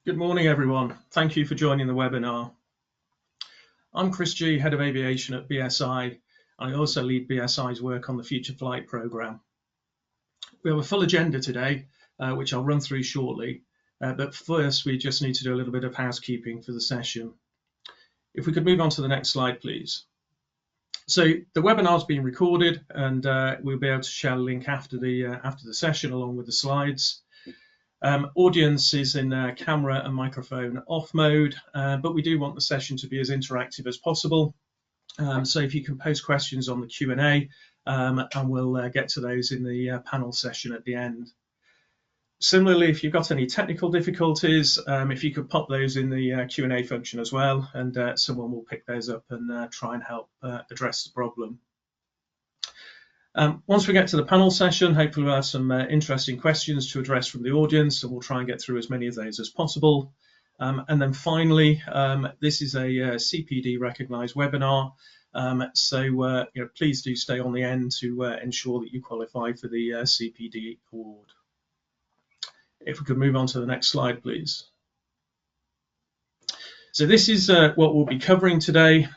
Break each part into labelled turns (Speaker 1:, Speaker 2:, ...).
Speaker 1: Good morning, everyone. Thank you for joining the webinar. I'm Chris G, Head of Aviation at BSI. I also lead BSI's work on the Future Flight programme. We have a full agenda today, which I'll run through shortly. But first, we just need to do a little bit of housekeeping for the session. If we could move on to the next slide, please. So the webinar is being recorded, and we'll be able to share a link after the session along with the slides. Audience is in camera and microphone off mode, but we do want the session to be as interactive as possible. So if you can post questions on the Q&A, and we'll get to those in the panel session at the end. Similarly, if you've got any technical difficulties, if you could pop those in the Q&A function as well, and someone will pick those up and try and help address the problem. Once we get to the panel session, hopefully we'll have some interesting questions to address from the audience, and we'll try and get through as many of those as possible. And then finally, this is a CPD recognised webinar, so please do stay on the end to ensure that you qualify for the CPD award. If we could move on to the next slide, please. So this is what we'll be covering today.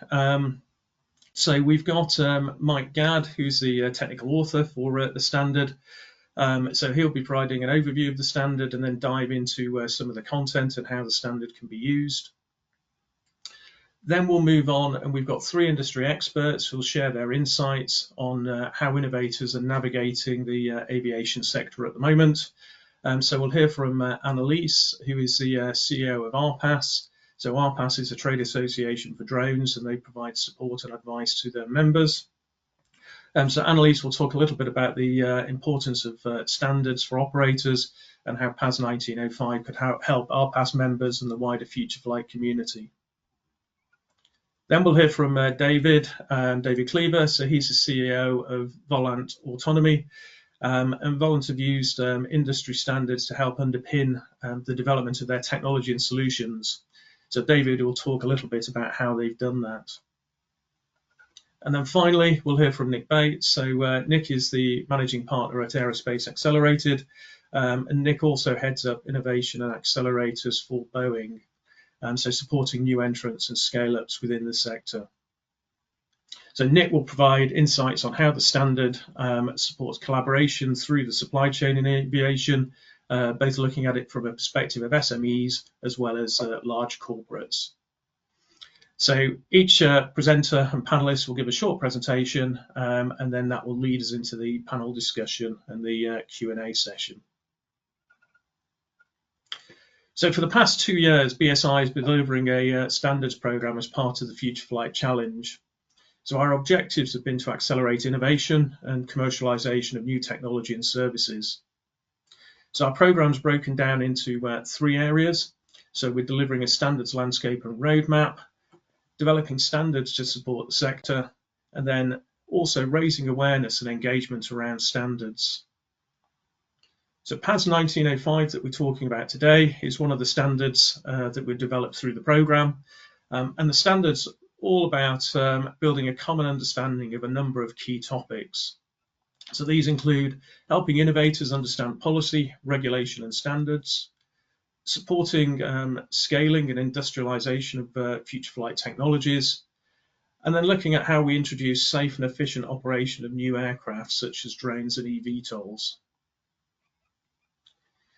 Speaker 1: So we've got Mike Gadd, who's the technical author for the standard. So he'll be providing an overview of the standard and then dive into some of the content and how the standard can be used. Then we'll move on, and we've got three industry experts who'll share their insights on how innovators are navigating the aviation sector at the moment. So we'll hear from Annalise, who is the CEO of RPAS. So RPAS is a trade association for drones, and they provide support and advice to their members. So Annalise will talk a little bit about the importance of standards for operators and how PAS 1905 could help RPAS members and the wider future flight community. Then we'll hear from David Cleaver. So he's the CEO of Volant Autonomy. And Volant have used industry standards to help underpin the development of their technology and solutions. So David will talk a little bit about how they've done that. And then finally, we'll hear from Nick Bates. So Nick is the managing partner at Aerospace Accelerated, and Nick also heads up innovation and accelerators for Boeing, so supporting new entrants and scale-ups within the sector. So Nick will provide insights on how the standard supports collaboration through the supply chain in aviation, both looking at it from a perspective of SMEs as well as large corporates. So each presenter and panelist will give a short presentation, and then that will lead us into the panel discussion and the Q&A session. So for the past 2 years, BSI has been delivering a standards program as part of the Future Flight Challenge. So our objectives have been to accelerate innovation and commercialization of new technology and services. So our program is broken down into 3 areas. So we're delivering a standards landscape and roadmap, developing standards to support the sector, and then also raising awareness and engagement around standards. So PAS 1905 that we're talking about today is one of the standards that we've developed through the program. And the standards all about building a common understanding of a number of key topics. So these include helping innovators understand policy, regulation and standards, supporting scaling and industrialization of future flight technologies, and then looking at how we introduce safe and efficient operation of new aircraft such as drones and eVTOLs.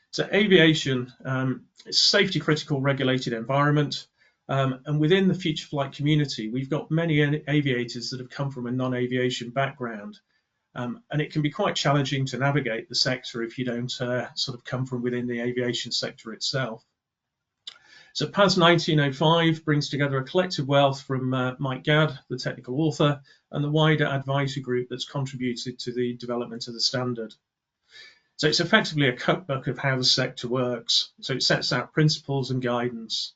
Speaker 1: So aviation is a safety critical regulated environment. And within the future flight community, we've got many aviators that have come from a non-aviation background. And it can be quite challenging to navigate the sector if you don't sort of come from within the aviation sector itself. So PAS 1905 brings together a collective wealth from Mike Gadd, the technical author, and the wider advisory group that's contributed to the development of the standard. So it's effectively a cookbook of how the sector works. So it sets out principles and guidance.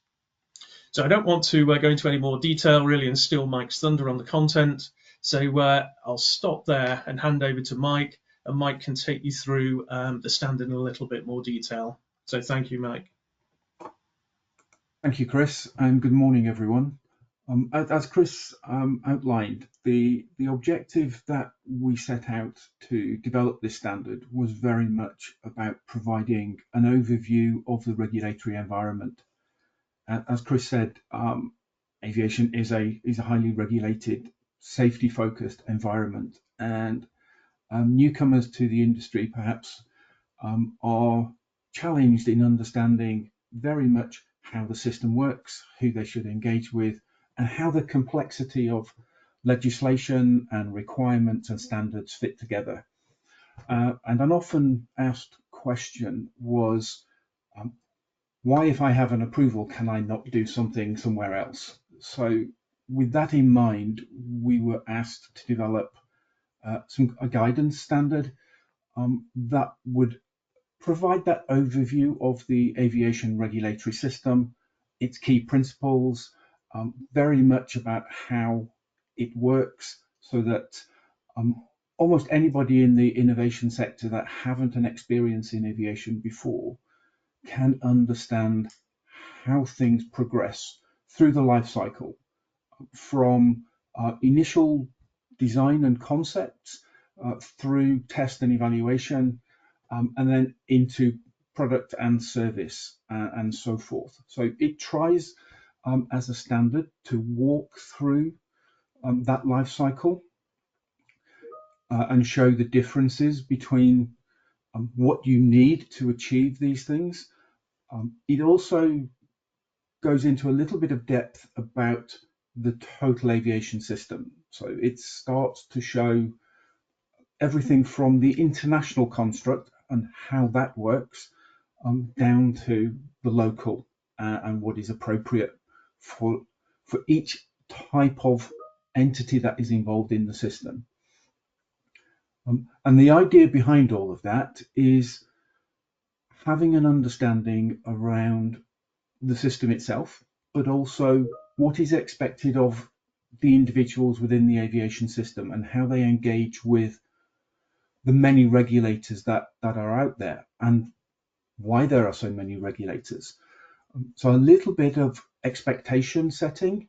Speaker 1: So I don't want to go into any more detail really and steal Mike's thunder on the content. So I'll stop there and hand over to Mike, and Mike can take you through the standard in a little bit more detail. So thank you, Mike.
Speaker 2: Thank you, Chris, and good morning, everyone. As Chris outlined, the objective that we set out to develop this standard was very much about providing an overview of the regulatory environment. As Chris said, aviation is a highly regulated, safety-focused environment, and newcomers to the industry perhaps are challenged in understanding very much how the system works, who they should engage with, and how the complexity of legislation and requirements and standards fit together. And an often asked question was, um, why, if I have an approval, can I not do something somewhere else? So, with that in mind, we were asked to develop a guidance standard that would provide that overview of the aviation regulatory system, its key principles, very much about how it works, so that um, almost anybody in the innovation sector that haven't an experience in aviation before can understand how things progress through the life cycle from initial design and concepts through test and evaluation, and then into product and service and so forth. So it tries as a standard to walk through that life cycle and show the differences between what you need to achieve these things. It also goes into a little bit of depth about the total aviation system. So it starts to show everything from the international construct and how that works down to the local and what is appropriate for each type of entity that is involved in the system. And the idea behind all of that is having an understanding around the system itself, but also what is expected of the individuals within the aviation system and how they engage with the many regulators that are out there and why there are so many regulators. So a little bit of expectation setting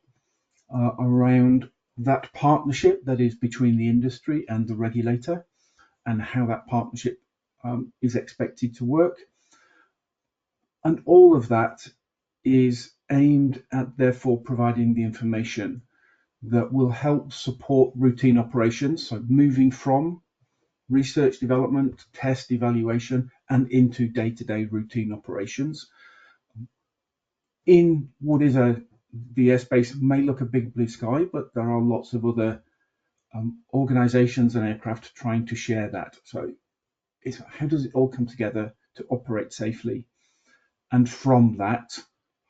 Speaker 2: around that partnership that is between the industry and the regulator and how that partnership is expected to work. And all of that is aimed at therefore providing the information that will help support routine operations, so moving from research development, test evaluation, and into day-to-day routine operations. In what is the airspace may look a big blue sky, but there are lots of other organizations and aircraft trying to share that. So it's how does it all come together to operate safely? And from that,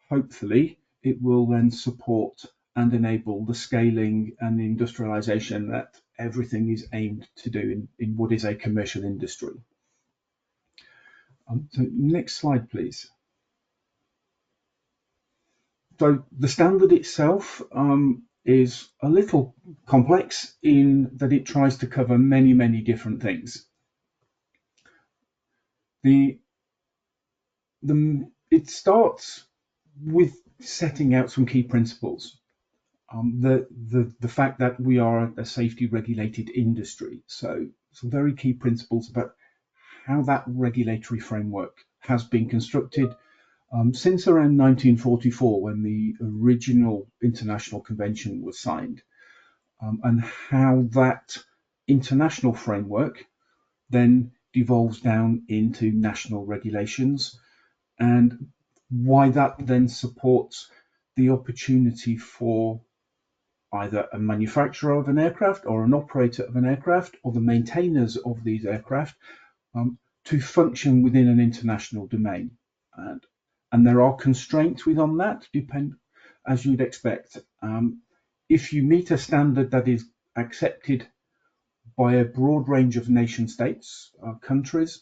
Speaker 2: hopefully, it will then support and enable the scaling and the industrialization that everything is aimed to do in what is a commercial industry. So next slide, please. So the standard itself is a little complex in that it tries to cover many, many different things. It starts with setting out some key principles. The fact that we are a safety regulated industry, so some very key principles about how that regulatory framework has been constructed since around 1944, when the original international convention was signed, and how that international framework then devolves down into national regulations, and why that then supports the opportunity for either a manufacturer of an aircraft or an operator of an aircraft or the maintainers of these aircraft to function within an international domain. And there are constraints within that, as you'd expect. If you meet a standard that is accepted by a broad range of nation states, countries,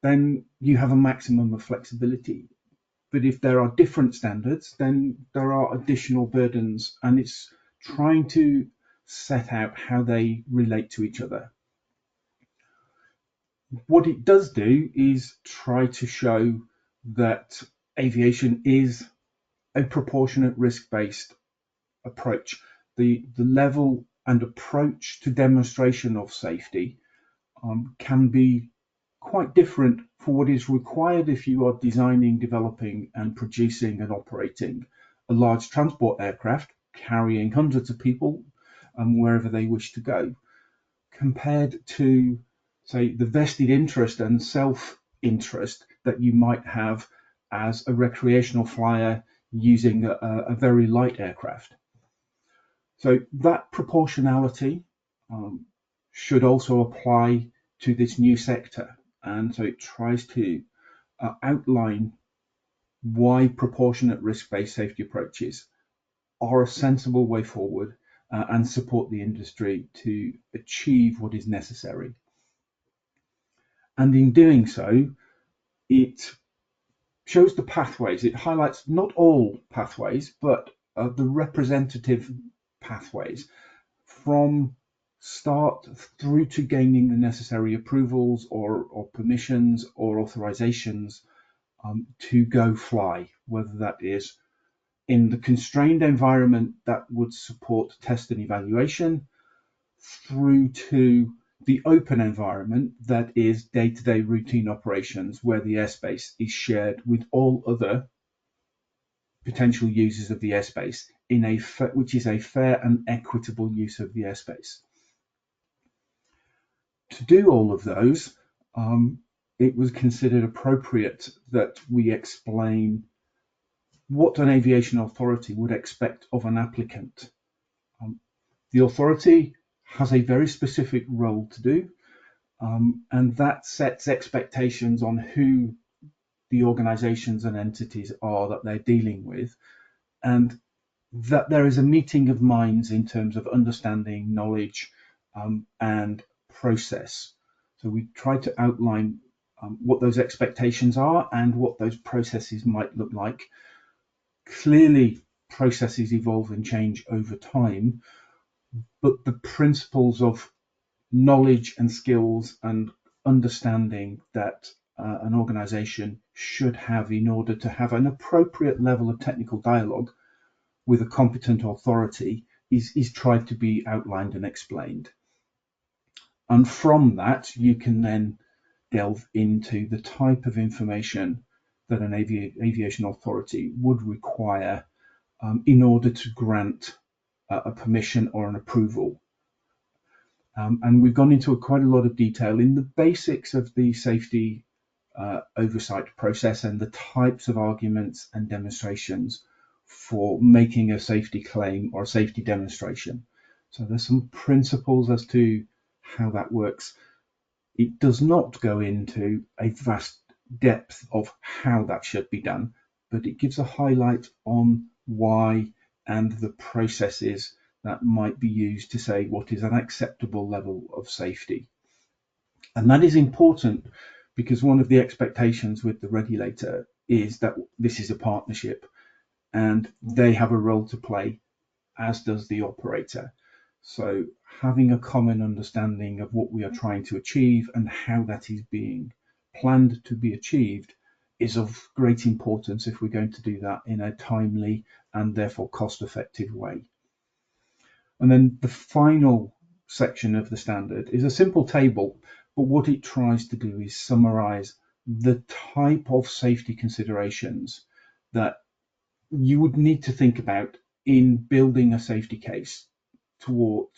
Speaker 2: then you have a maximum of flexibility. But if there are different standards, then there are additional burdens, and it's trying to set out how they relate to each other. What it does do is try to show that aviation is a proportionate risk-based approach. The level and approach to demonstration of safety can be quite different for what is required if you are designing, developing, and producing and operating a large transport aircraft carrying hundreds of people wherever they wish to go, compared to, say, the vested interest and self-interest that you might have as a recreational flyer using a very light aircraft. So that proportionality should also apply to this new sector. And so it tries to outline why proportionate risk-based safety approaches are a sensible way forward and support the industry to achieve what is necessary. And in doing so, it shows the pathways. It highlights not all pathways, but the representative pathways from start through to gaining the necessary approvals or permissions or authorizations to go fly, whether that is in the constrained environment that would support test and evaluation, through to the open environment that is day-to-day routine operations where the airspace is shared with all other potential users of the airspace which is a fair and equitable use of the airspace. To do all of those, it was considered appropriate that we explain what an aviation authority would expect of an applicant. The authority has a very specific role to do, and that sets expectations on who the organizations and entities are that they're dealing with, and that there is a meeting of minds in terms of understanding, knowledge, and process. So we try to outline what those expectations are and what those processes might look like. Clearly, processes evolve and change over time, but the principles of knowledge and skills and understanding that an organization should have in order to have an appropriate level of technical dialogue with a competent authority is tried to be outlined and explained. And from that, you can then delve into the type of information that an aviation authority would require in order to grant a permission or an approval. And we've gone into quite a lot of detail in the basics of the safety oversight process and the types of arguments and demonstrations for making a safety claim or a safety demonstration. So there's some principles as to how that works. It does not go into a vast depth of how that should be done, but it gives a highlight on why and the processes that might be used to say what is an acceptable level of safety. And that is important because one of the expectations with the regulator is that this is a partnership and they have a role to play, as does the operator. So having a common understanding of what we are trying to achieve and how that is being planned to be achieved is of great importance if we're going to do that in a timely and therefore cost-effective way. And then the final section of the standard is a simple table, but what it tries to do is summarize the type of safety considerations that you would need to think about in building a safety case to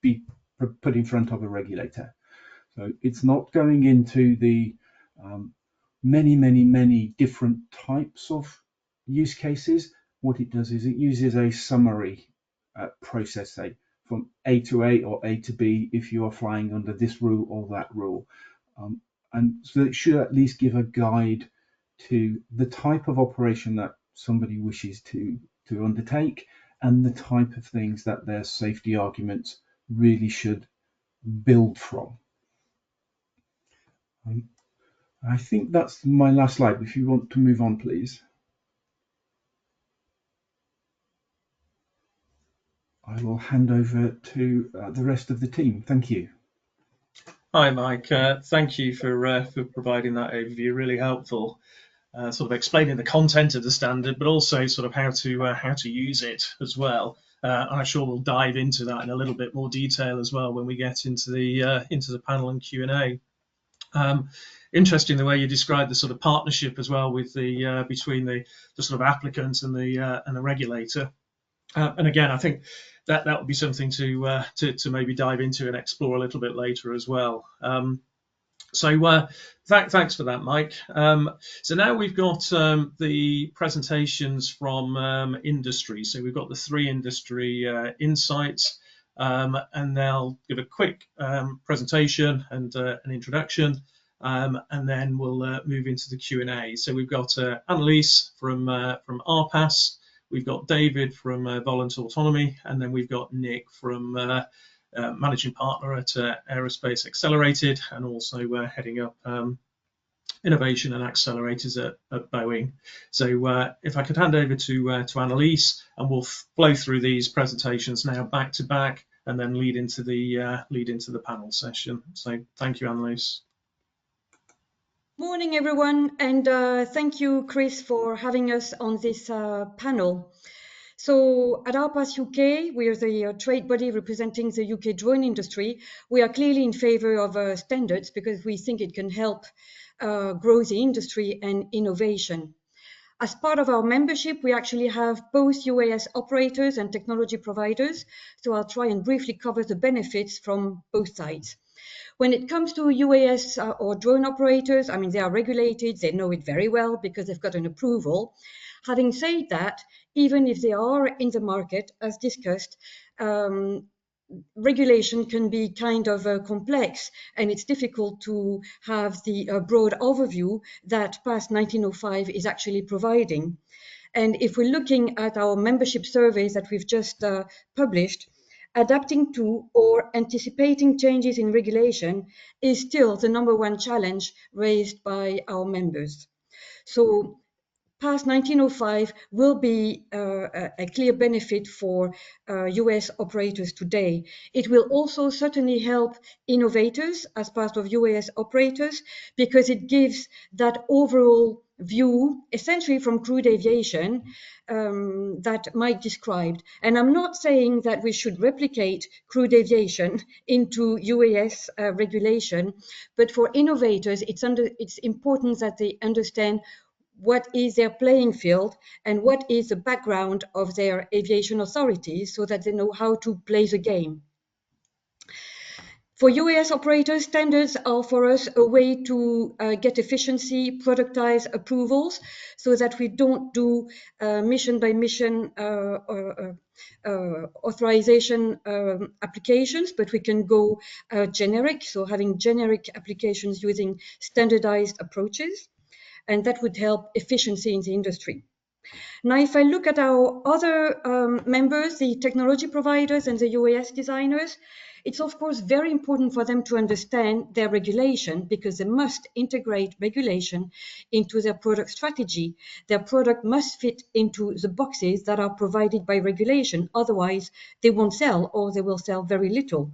Speaker 2: be put in front of a regulator. So it's not going into the many different types of use cases. What it does is it uses a summary process, say from A to A or A to B if you are flying under this rule or that rule. And so it should at least give a guide to the type of operation that somebody wishes to undertake and the type of things that their safety arguments really should build from. I think that's my last slide. If you want to move on, please. I will hand over to the rest of the team. Thank you.
Speaker 1: Hi, Mike. Thank you for providing that overview. Really helpful. Sort of explaining the content of the standard, but also sort of how to use it as well. And I'm sure we'll dive into that in a little bit more detail as well when we get into the panel and Q&A. Interesting the way you describe the sort of partnership as well with the between the sort of applicant and the regulator. And again, I think that would be something to maybe dive into and explore a little bit later as well. Thanks for that, Mike. So now we've got the presentations from industry. So we've got the three industry insights, and they'll give a quick presentation and an introduction, and then we'll move into the Q&A. So we've got Annelies from RPAS, we've got David from Volunt Autonomy, and then we've got Nick from managing partner at Aerospace Accelerated, and also heading up innovation and accelerators at Boeing. So if I could hand over to Annelies, and we'll flow through these presentations now back to back, and then lead into the panel session. So thank you, Annelies.
Speaker 3: Morning, everyone, and thank you, Chris, for having us on this panel. So at RPAS UK, we are the trade body representing the UK drone industry. We are clearly in favor of standards because we think it can help grow the industry and innovation. As part of our membership, we actually have both UAS operators and technology providers. So I'll try and briefly cover the benefits from both sides. When it comes to UAS or drone operators, I mean, they are regulated, they know it very well because they've got an approval. Having said that, even if they are in the market, as discussed, regulation can be kind of complex, and it's difficult to have the broad overview that PAS 1905 is actually providing. And if we're looking at our membership surveys that we've just published, adapting to or anticipating changes in regulation is still the #1 challenge raised by our members. So PAS 1905 will be a clear benefit for US operators today. It will also certainly help innovators as part of UAS operators because it gives that overall view, essentially from crewed aviation, that Mike described. And I'm not saying that we should replicate crewed aviation into UAS regulation, but for innovators, it's important that they understand what is their playing field and what is the background of their aviation authorities so that they know how to play the game. For UAS operators, standards are for us a way to get efficiency, productize approvals so that we don't do mission by mission authorization applications, but we can go generic, so having generic applications using standardized approaches. And that would help efficiency in the industry. Now, if I look at our other members, the technology providers and the UAS designers, it's of course very important for them to understand their regulation because they must integrate regulation into their product strategy. Their product must fit into the boxes that are provided by regulation. Otherwise, they won't sell or they will sell very little.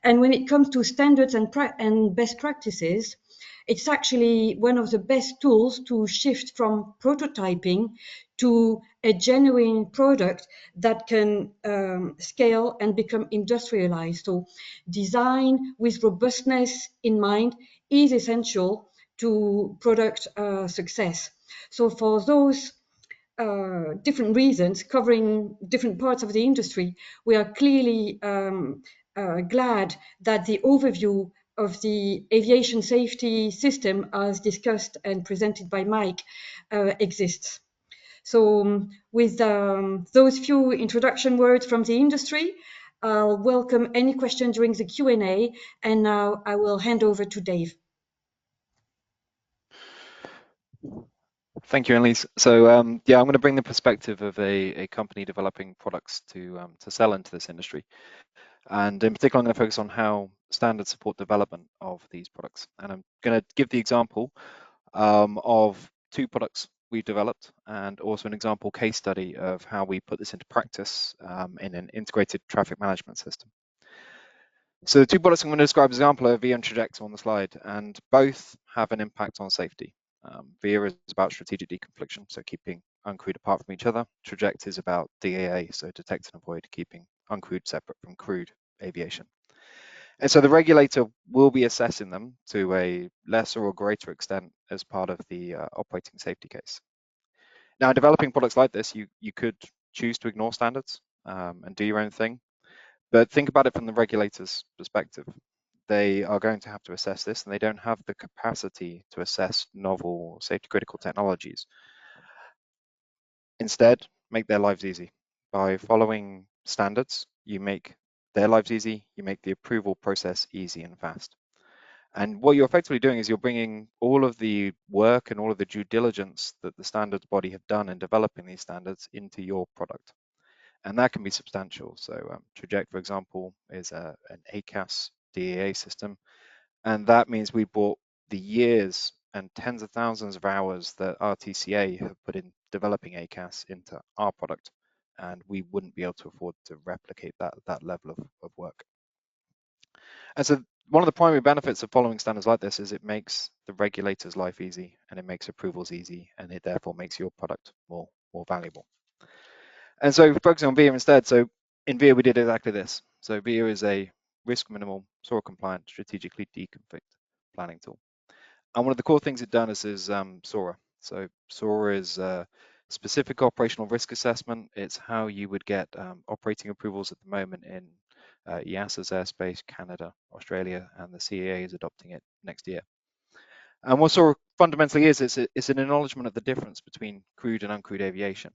Speaker 3: And when it comes to standards and best practices, it's actually one of the best tools to shift from prototyping to a genuine product that can scale and become industrialized. So design with robustness in mind is essential to product success. So for those different reasons covering different parts of the industry, we are clearly glad that the overview of the aviation safety system as discussed and presented by Mike exists. So with those few introduction words from the industry, I'll welcome any question during the Q&A, and now I will hand over to Dave.
Speaker 4: Thank you, Annelies. So yeah, I'm going to bring the perspective of a company developing products to sell into this industry. And in particular, I'm going to focus on how standards support development of these products. And I'm going to give the example of two products we've developed and also an example case study of how we put this into practice in an integrated traffic management system. So the two products I'm going to describe as example are VIA and Trajector on the slide, and both have an impact on safety. VIA is about strategic deconfliction, so keeping uncrewed apart from each other. Traject is about DAA, so detect and avoid, keeping uncrewed separate from crewed aviation. And so the regulator will be assessing them to a lesser or greater extent as part of the operating safety case. Now, developing products like this, you could choose to ignore standards and do your own thing, but think about it from the regulator's perspective. They are going to have to assess this, and they don't have the capacity to assess novel safety critical technologies. Instead, make their lives easy. By following standards, you make their lives easy, you make the approval process easy and fast. And what you're effectively doing is you're bringing all of the work and all of the due diligence that the standards body have done in developing these standards into your product. And that can be substantial. So Traject, for example, is an ACAS DAA system. And that means we brought the years and tens of thousands of hours that RTCA have put in developing ACAS into our product. And we wouldn't be able to afford to replicate that level of work. And so one of the primary benefits of following standards like this is it makes the regulator's life easy, and it makes approvals easy, and it therefore makes your product more valuable. And so focusing on VIA instead, so in VIA we did exactly this. So VIA is a risk minimal, SORA compliant, strategically deconflict planning tool. And one of the core things it's done is SORA. So SORA is specific operational risk assessment. It's how you would get operating approvals at the moment in EASA's airspace, Canada, Australia, and the CAA is adopting it next year. And what SORA fundamentally is, it's an acknowledgement of the difference between crewed and uncrewed aviation.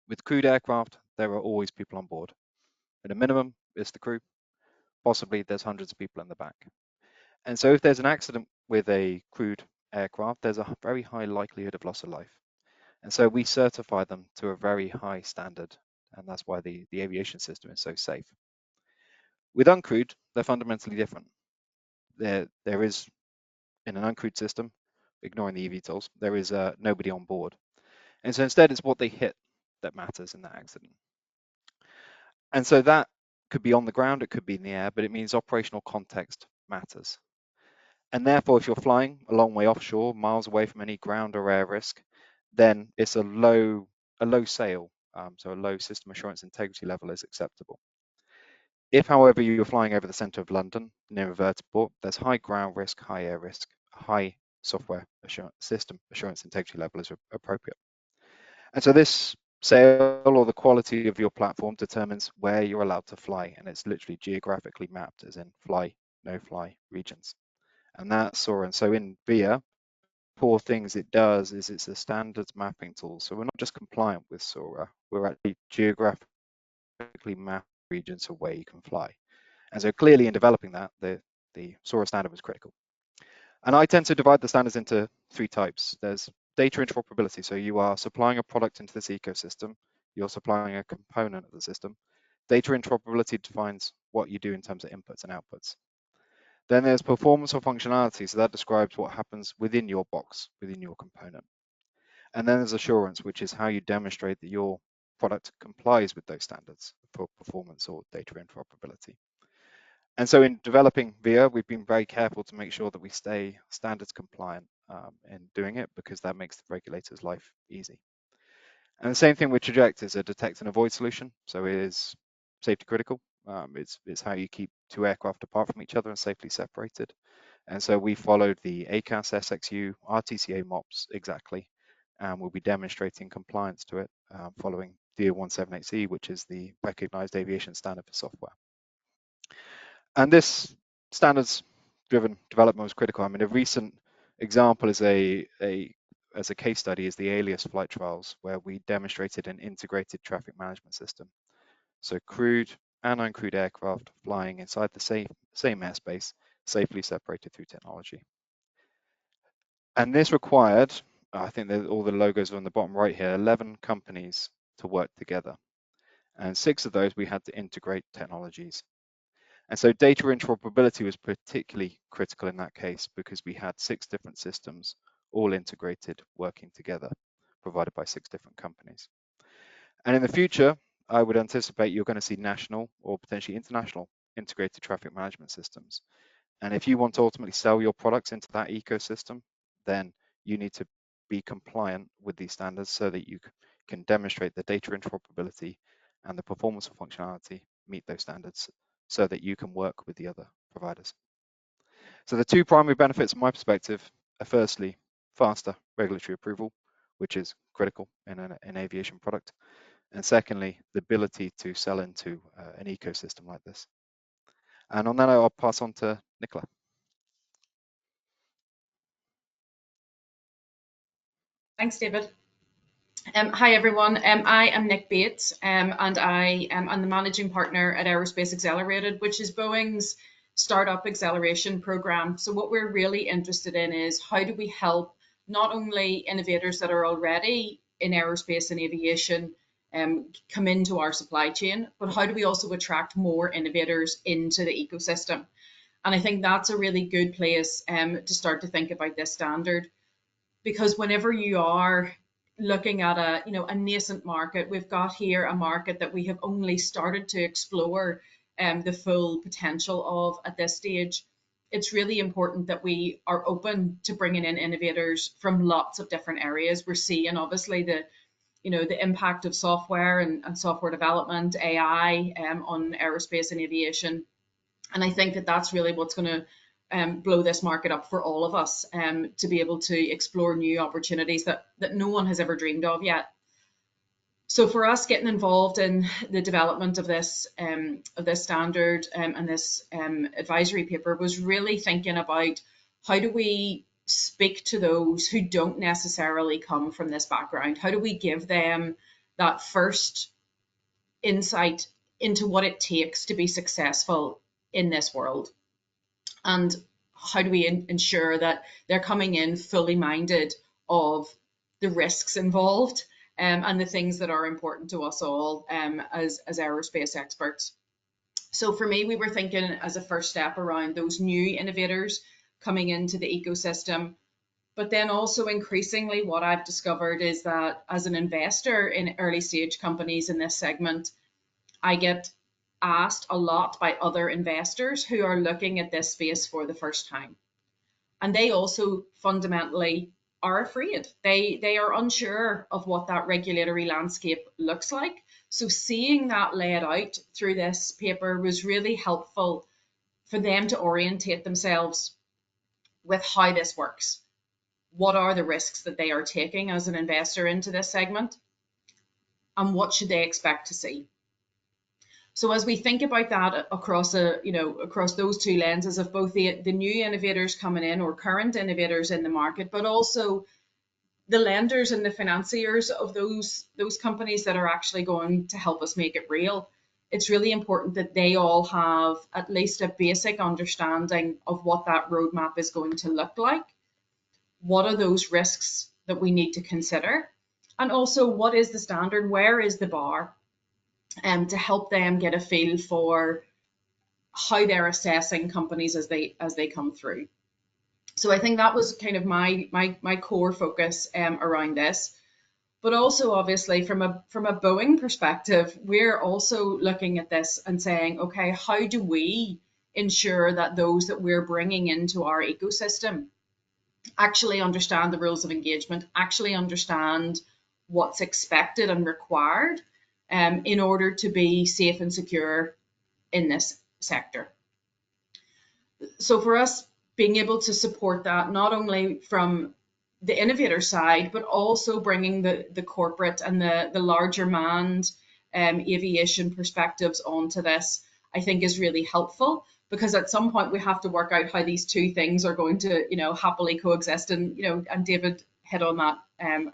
Speaker 4: With crewed aircraft, there are always people on board. At a minimum, it's the crew. Possibly there's hundreds of people in the back. And so if there's an accident with a crewed aircraft, there's a very high likelihood of loss of life. And so we certify them to a very high standard, and that's why the aviation system is so safe. With uncrewed, they're fundamentally different. There is, in an uncrewed system, ignoring the eVTOLs, there is nobody on board. And so instead, it's what they hit that matters in that accident. And so that could be on the ground, it could be in the air, but it means operational context matters. And therefore, if you're flying a long way offshore, miles away from any ground or air risk, then it's a low sail, so a low system assurance integrity level is acceptable. If, however, you're flying over the centre of London near a vertiport, there's high ground risk, high air risk, high software assurance, system assurance integrity level is appropriate. And so this sail or the quality of your platform determines where you're allowed to fly, and it's literally geographically mapped as in fly, no fly regions. And that's SORA. And so in VIA, core things it does is it's a standards mapping tool. So we're not just compliant with SORA, we're actually geographically mapped regions of where you can fly. And so clearly in developing that, the SORA standard was critical. And I tend to divide the standards into three types. There's data interoperability. So you are supplying a product into this ecosystem. You're supplying a component of the system. Data interoperability defines what you do in terms of inputs and outputs. Then there's performance or functionality. So that describes what happens within your box, within your component. And then there's assurance, which is how you demonstrate that your product complies with those standards for performance or data interoperability. And so in developing VIA, we've been very careful to make sure that we stay standards compliant in doing it, because that makes the regulator's life easy. And the same thing with Traject is a detect and avoid solution. So it is safety critical. It's how you keep two aircraft apart from each other and safely separated. And so we followed the ACAS, SXU, RTCA MOPS exactly, and we'll be demonstrating compliance to it following DO 178C, which is the recognized aviation standard for software. And this standards-driven development was critical. I mean, a recent example is as a case study is the Alias flight trials, where we demonstrated an integrated traffic management system. So crewed and uncrewed aircraft flying inside the same airspace, safely separated through technology. And this required, I think that all the logos are on the bottom right here, 11 companies to work together. And 6 of those we had to integrate technologies. And so data interoperability was particularly critical in that case, because we had 6 different systems all integrated, working together, provided by 6 different companies. And in the future, I would anticipate you're going to see national or potentially international integrated traffic management systems. And if you want to ultimately sell your products into that ecosystem, then you need to be compliant with these standards so that you can demonstrate the data interoperability and the performance and functionality meet those standards so that you can work with the other providers. So the two primary benefits from my perspective are firstly, faster regulatory approval, which is critical in an aviation product. And secondly, the ability to sell into an ecosystem like this. And on that, I'll pass on to Nicola.
Speaker 5: Thanks, David. Hi, everyone. I am Nick Bates, and I am the managing partner at Aerospace Accelerated, which is Boeing's startup acceleration program. So what we're really interested in is how do we help not only innovators that are already in aerospace and aviation come into our supply chain, but how do we also attract more innovators into the ecosystem? And I think that's a really good place to start to think about this standard, because whenever you are looking at a nascent market, we've got here a market that we have only started to explore the full potential of at this stage. It's really important that we are open to bringing in innovators from lots of different areas. We're seeing obviously the impact of software and software development, AI on aerospace and aviation. And I think that that's really what's going to blow this market up for all of us, to be able to explore new opportunities that no one has ever dreamed of yet. So for us, getting involved in the development of this standard and this advisory paper was really thinking about how do we speak to those who don't necessarily come from this background? How do we give them that first insight into what it takes to be successful in this world? And how do we ensure that they're coming in fully minded of the risks involved and the things that are important to us all as aerospace experts? So for me, we were thinking as a first step around those new innovators coming into the ecosystem. But then also increasingly what I've discovered is that as an investor in early stage companies in this segment, I get asked a lot by other investors who are looking at this space for the first time. And they also fundamentally are afraid. They are unsure of what that regulatory landscape looks like. So seeing that laid out through this paper was really helpful for them to orientate themselves with how this works. What are the risks that they are taking as an investor into this segment? And what should they expect to see? So as we think about that across across those two lenses of both the new innovators coming in or current innovators in the market, but also the lenders and the financiers of those companies that are actually going to help us make it real, it's really important that they all have at least a basic understanding of what that roadmap is going to look like. What are those risks that we need to consider? And also, what is the standard? Where is the bar? To help them get a feel for how they're assessing companies as they come through. So I think that was kind of my core focus around this. But also, obviously, from a Boeing perspective, we're also looking at this and saying, okay, how do we ensure that those that we're bringing into our ecosystem actually understand the rules of engagement, actually understand what's expected and required in order to be safe and secure in this sector. So for us, being able to support that, not only from the innovator side, but also bringing the corporate and the larger manned aviation perspectives onto this, I think is really helpful, because at some point we have to work out how these two things are going to, happily coexist. And, and David hit on that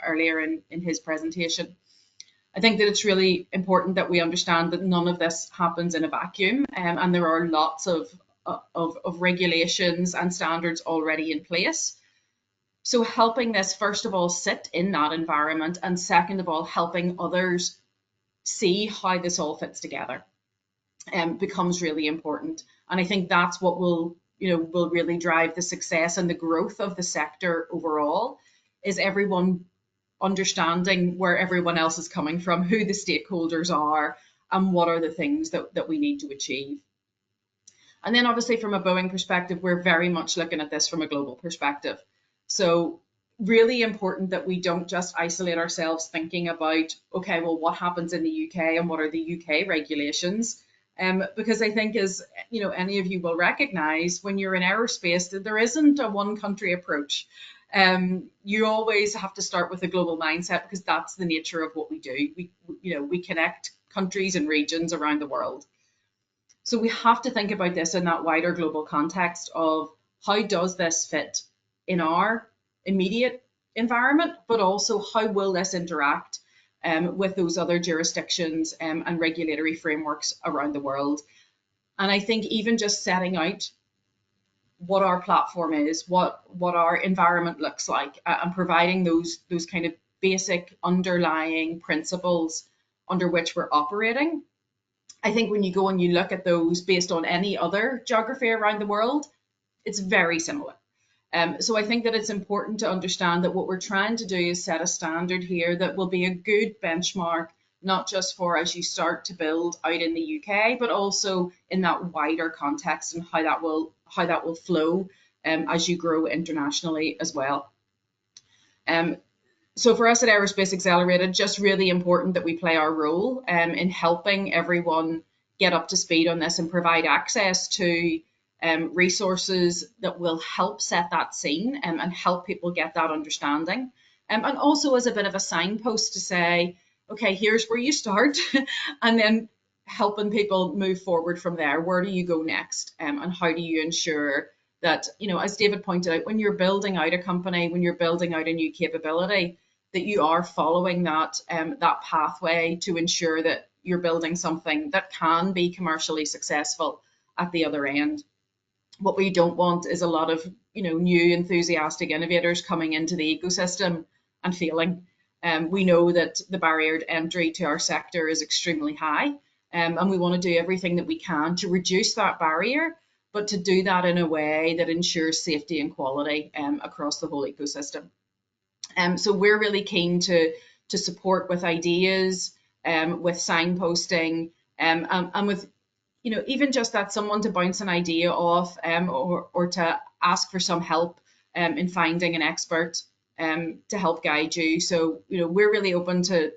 Speaker 5: earlier in his presentation. I think that it's really important that we understand that none of this happens in a vacuum, and there are lots of regulations and standards already in place. So helping this, first of all, sit in that environment, and second of all, helping others see how this all fits together becomes really important. And I think that's what will really drive the success and the growth of the sector overall, is everyone understanding where everyone else is coming from, who the stakeholders are, and what are the things that we need to achieve. And then obviously from a Boeing perspective, we're very much looking at this from a global perspective. So, really important that we don't just isolate ourselves thinking about, okay, well, what happens in the UK and what are the UK regulations? Because I think, as any of you will recognize, when you're in aerospace, that there isn't a one country approach. You always have to start with a global mindset, because that's the nature of what we do. We connect countries and regions around the world. So we have to think about this in that wider global context of how does this fit in our immediate environment, but also how will this interact with those other jurisdictions and regulatory frameworks around the world. And I think even just setting out what our platform is, what our environment looks like, and providing those kind of basic underlying principles under which we're operating. I think when you go and you look at those based on any other geography around the world, it's very similar. So I think that it's important to understand that what we're trying to do is set a standard here that will be a good benchmark, not just for as you start to build out in the UK, but also in that wider context and how that will flow as you grow internationally as well. So for us at Aerospace Accelerated, just really important that we play our role in helping everyone get up to speed on this and provide access to resources that will help set that scene and help people get that understanding. And also as a bit of a signpost to say, okay, here's where you start, and then helping people move forward from there. Where do you go next? And how do you ensure that, as David pointed out, when you're building out a company, when you're building out a new capability, that you are following that pathway to ensure that you're building something that can be commercially successful at the other end. What we don't want is a lot of new enthusiastic innovators coming into the ecosystem and failing. We know that the barrier to entry to our sector is extremely high, and we want to do everything that we can to reduce that barrier, but to do that in a way that ensures safety and quality across the whole ecosystem. So we're really keen to support with ideas, with signposting, and with even just that someone to bounce an idea off, or to ask for some help in finding an expert to help guide you. So we're really open to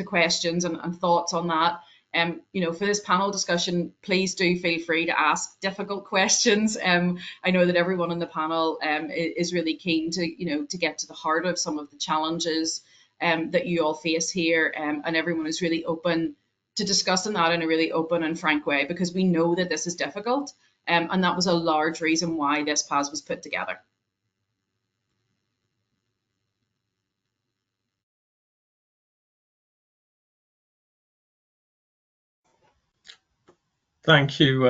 Speaker 5: questions and thoughts on that. For this panel discussion, please do feel free to ask difficult questions. I know that everyone on the panel is really keen to get to the heart of some of the challenges that you all face here, and everyone is really open to discussing that in a really open and frank way, because we know that this is difficult, and that was a large reason why this PAS was put together.
Speaker 1: Thank you,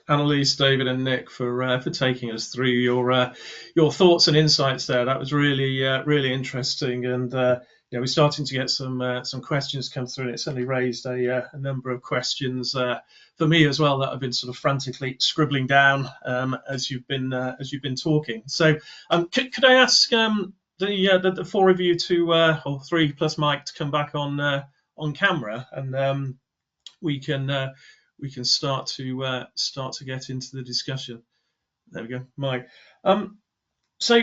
Speaker 1: Annalise, David, and Nick for taking us through your thoughts and insights there. That was really interesting, and we're starting to get some questions come through, and it certainly raised a number of questions for me as well that I've been sort of frantically scribbling down as you've been talking. So, could I ask the four of you to, or three plus Mike, to come back on camera, and we can start to get into the discussion. There we go, Mike. So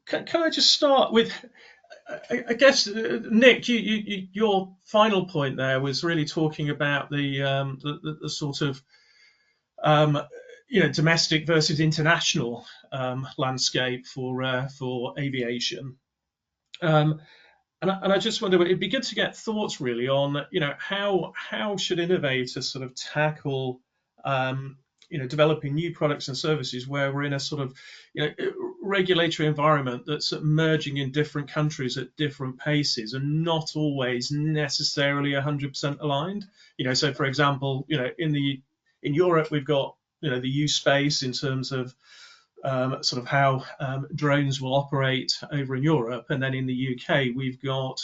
Speaker 1: can I just start with, I guess, Nick, your final point there was really talking about the sort of domestic versus international landscape for aviation. And I just wonder, it'd be good to get thoughts really on, how should innovators sort of tackle, developing new products and services where we're in a sort of, regulatory environment that's merging in different countries at different paces and not always necessarily 100% aligned. So for example, in Europe we've got, the use space in terms of sort of how drones will operate over in Europe, and then in the UK we've got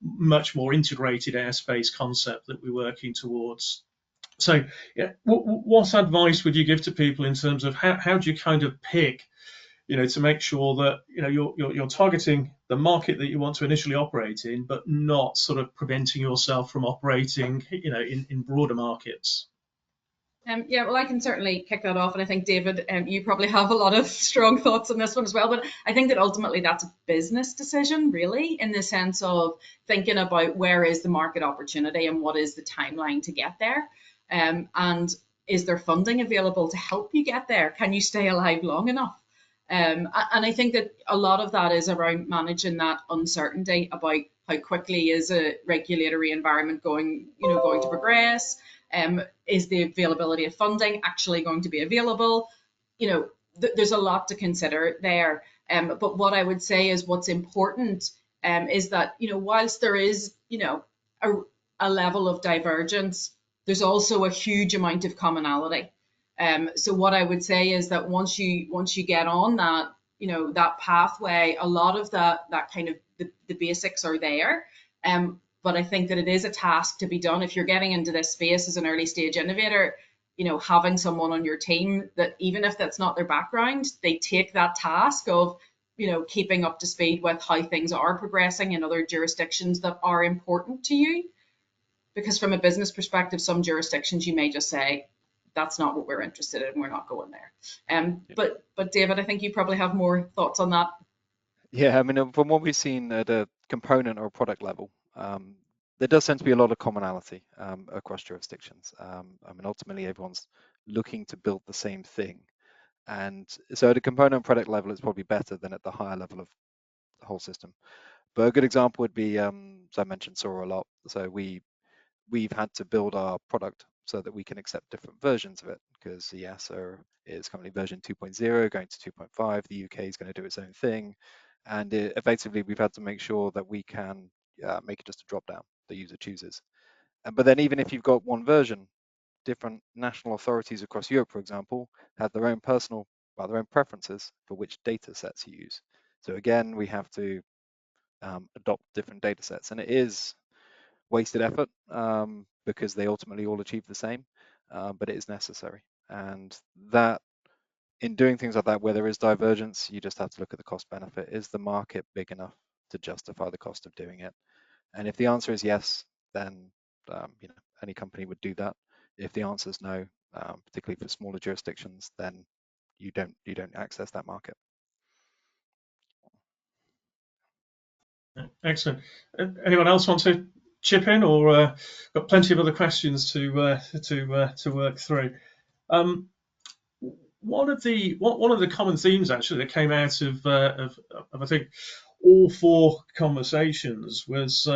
Speaker 1: much more integrated airspace concept that we're working towards. So what advice would you give to people in terms of how do you kind of pick, to make sure that you're targeting the market that you want to initially operate in, but not sort of preventing yourself from operating in broader markets?
Speaker 5: Yeah, well, I can certainly kick that off, and I think David, you probably have a lot of strong thoughts on this one as well. But I think that ultimately that's a business decision, really, in the sense of thinking about where is the market opportunity and what is the timeline to get there, and is there funding available to help you get there? Can you stay alive long enough? And I think that a lot of that is around managing that uncertainty about how quickly is a regulatory environment going to progress. Is the availability of funding actually going to be available? There's a lot to consider there. But what I would say is what's important is that, whilst there is, a, a level of divergence, there's also a huge amount of commonality. So what I would say is that once you get on that, that pathway, a lot of that kind of the basics are there. But I think that it is a task to be done. If you're getting into this space as an early stage innovator, having someone on your team that, even if that's not their background, they take that task of, keeping up to speed with how things are progressing in other jurisdictions that are important to you. Because from a business perspective, some jurisdictions you may just say, that's not what we're interested in, we're not going there. But David, I think you probably have more thoughts on that.
Speaker 4: Yeah, I mean, from what we've seen at a component or product level, there does tend to be a lot of commonality across jurisdictions. I mean, ultimately, everyone's looking to build the same thing. And so at a component and product level, it's probably better than at the higher level of the whole system. But a good example would be, as I mentioned SOAR a lot. So we've had to build our product so that we can accept different versions of it, because the EASA is currently version 2.0 going to 2.5. The UK is going to do its own thing. And effectively, we've had to make sure that we can make it just a drop down the user chooses. But then even if you've got one version, different national authorities across Europe, for example, have their own their own preferences for which data sets you use. So again, we have to adopt different data sets, and it is wasted effort because they ultimately all achieve the same, but it is necessary. And that, in doing things like that, where there is divergence, you just have to look at the cost benefit. Is the market big enough to justify the cost of doing it? And if the answer is yes, then any company would do that. If the answer is no, particularly for smaller jurisdictions, then you don't access that market.
Speaker 1: Excellent. Anyone else want to chip in, or got plenty of other questions to work through? One of the common themes actually that came out of I think all four conversations was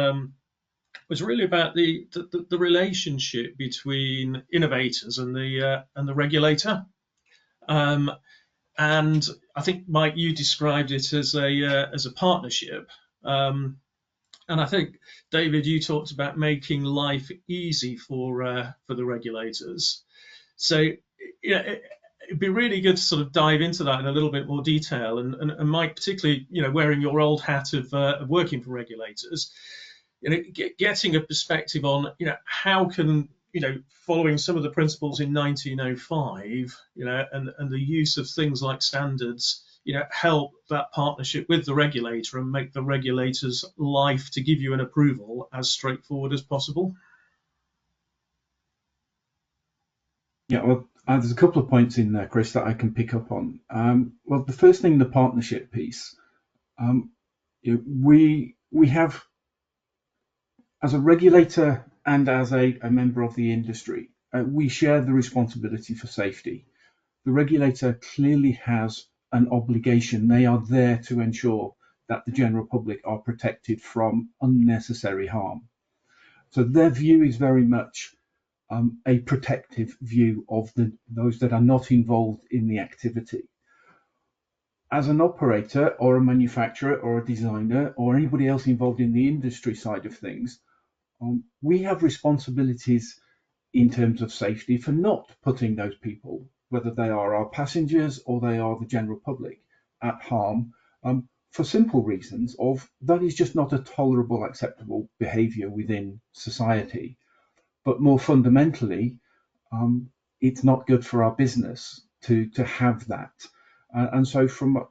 Speaker 1: really about the relationship between innovators and the regulator. And I think, Mike, you described it as a partnership. And I think, David, you talked about making life easy for the regulators. So it'd be really good to sort of dive into that in a little bit more detail. And Mike, particularly, wearing your old hat of working for regulators, getting a perspective on, how can, following some of the principles in 1905, and the use of things like standards, help that partnership with the regulator and make the regulator's life to give you an approval as straightforward as possible.
Speaker 2: Yeah, well, there's a couple of points in there, Chris, that I can pick up on. Well, the first thing, the partnership piece. We have, as a regulator and as a member of the industry, we share the responsibility for safety. The regulator clearly has an obligation. They are there to ensure that the general public are protected from unnecessary harm. So their view is very much a protective view of those that are not involved in the activity. As an operator or a manufacturer or a designer or anybody else involved in the industry side of things, we have responsibilities in terms of safety for not putting those people, whether they are our passengers or they are the general public, at harm, for simple reasons of that is just not a tolerable, acceptable behaviour within society. But more fundamentally, it's not good for our business to have that. And so from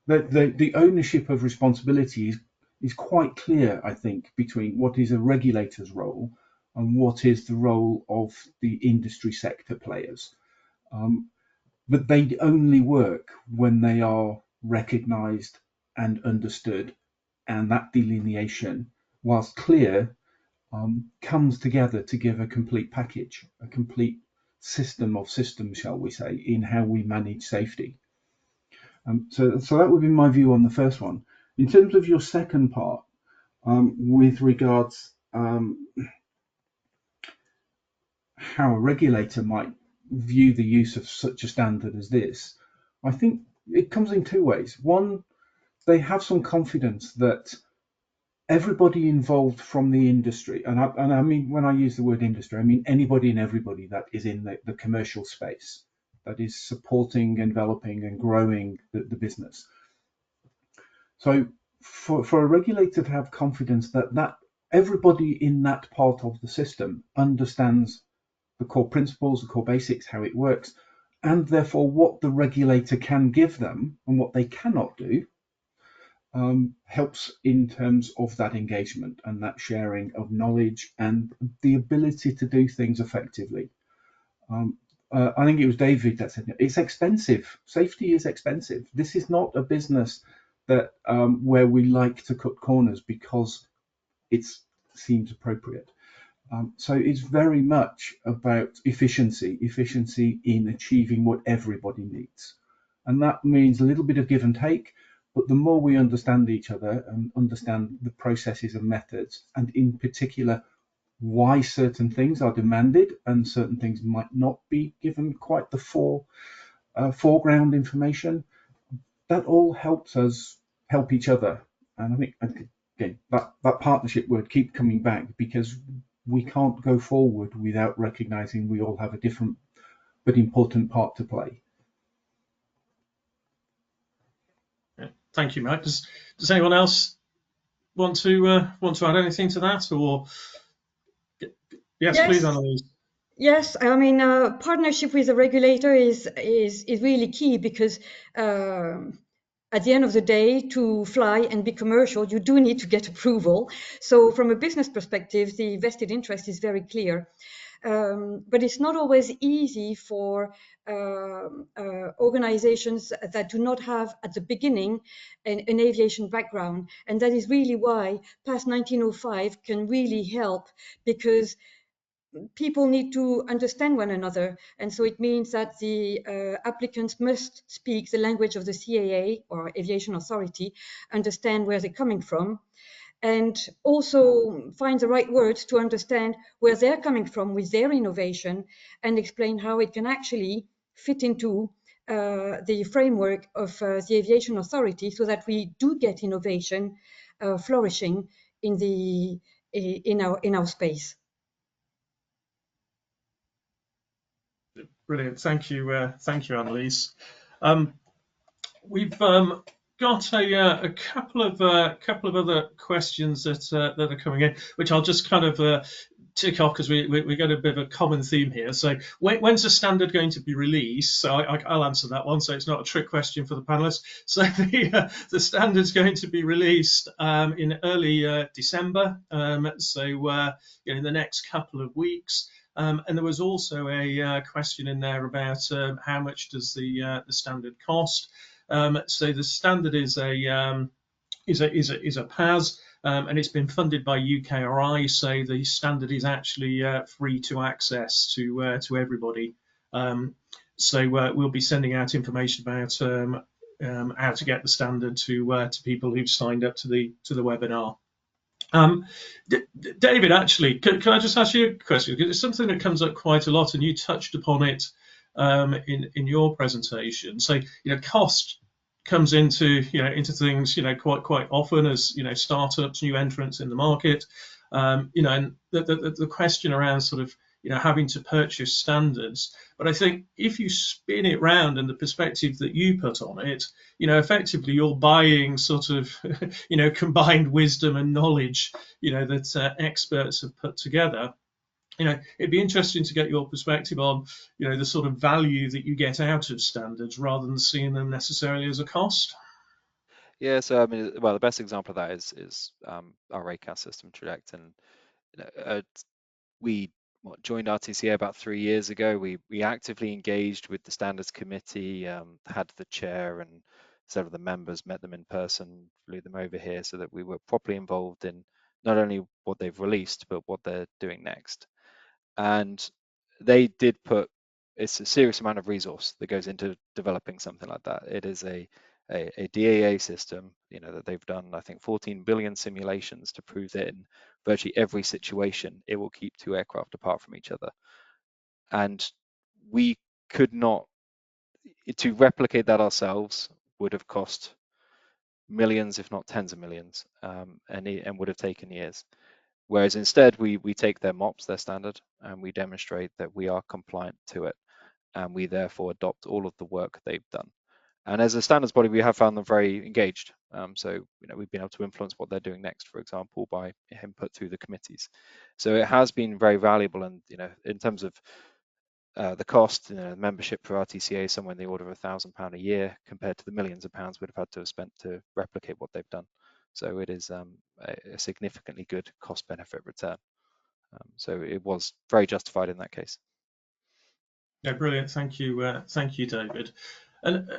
Speaker 2: the ownership of responsibility is quite clear, I think, between what is a regulator's role and what is the role of the industry sector players. But they only work when they are recognised and understood, and that delineation, whilst clear, comes together to give a complete package, a complete system of systems, shall we say, in how we manage safety. So that would be my view on the first one. In terms of your second part, with regards how a regulator might view the use of such a standard as this, I think it comes in two ways. One, they have some confidence that everybody involved from the industry, and I mean, when I use the word industry, I mean anybody and everybody that is in the commercial space, that is supporting and developing and growing the business. So for a regulator to have confidence that everybody in that part of the system understands the core principles, the core basics, how it works, and therefore what the regulator can give them and what they cannot do, helps in terms of that engagement and that sharing of knowledge and the ability to do things effectively. I think it was David that said it's expensive. Safety is expensive. This is not a business that where we like to cut corners because it seems appropriate. So it's very much about efficiency in achieving what everybody needs. And that means a little bit of give and take, but the more we understand each other and understand the processes and methods, and in particular, why certain things are demanded and certain things might not be given quite the foreground information, that all helps us help each other. And I think, again, that partnership word keep coming back, because we can't go forward without recognizing we all have a different but important part to play.
Speaker 1: Thank you, Mike. Does anyone else want to add anything to that, or yes, please,
Speaker 3: Yes.
Speaker 1: Annalise.
Speaker 3: Yes, I mean, partnership with the regulator is really key, because at the end of the day, to fly and be commercial, you do need to get approval. So from a business perspective, the vested interest is very clear. But it's not always easy for organizations that do not have at the beginning an aviation background. And that is really why PAS 1905 can really help, because people need to understand one another. And so it means that the applicants must speak the language of the CAA or Aviation Authority, understand where they're coming from, and also find the right words to understand where they're coming from with their innovation, and explain how it can actually fit into the framework of the Aviation Authority, so that we do get innovation flourishing in our space.
Speaker 1: Brilliant. Thank you, Annalise. We've got a couple of other questions that are coming in, which I'll just kind of tick off, because we got a bit of a common theme here. So when's the standard going to be released? So I'll answer that one, so it's not a trick question for the panelists. So the standard's going to be released in early December, so in the next couple of weeks. And there was also a question in there about how much does the standard cost. So the standard is a PAS, and it's been funded by UKRI. So the standard is actually free to access to everybody. So we'll be sending out information about how to get the standard to people who've signed up to the webinar. David, actually, can I just ask you a question? Because it's something that comes up quite a lot, and you touched upon it in your presentation. So, cost comes into things quite often as startups, new entrants in the market. And the question around sort of having to purchase standards. But I think if you spin it round and the perspective that you put on it, effectively you're buying sort of combined wisdom and knowledge that experts have put together. It'd be interesting to get your perspective on the sort of value that you get out of standards, rather than seeing them necessarily as a cost.
Speaker 4: Yeah, so I mean, well, the best example of that is our ACAS system, Traject, and we joined RTCA about 3 years ago. We actively engaged with the standards committee, had the chair and several of the members, met them in person, flew them over here so that we were properly involved in not only what they've released, but what they're doing next. And they did put, it's a serious amount of resource that goes into developing something like that. It is a DAA system, that they've done, I think, 14 billion simulations to prove that in virtually every situation, it will keep two aircraft apart from each other. And we could not, to replicate that ourselves would have cost millions, if not tens of millions, and would have taken years. Whereas instead, we take their MOPS, their standard, and we demonstrate that we are compliant to it, and we therefore adopt all of the work they've done. And as a standards body, we have found them very engaged. So we've been able to influence what they're doing next, for example, by input through the committees. So it has been very valuable, and in terms of the cost, membership for RTCA is somewhere in the order of £1,000 a year compared to the millions of pounds we'd have had to have spent to replicate what they've done. So it is a significantly good cost-benefit return. So it was very justified in that case.
Speaker 1: Yeah, brilliant. Thank you, David. And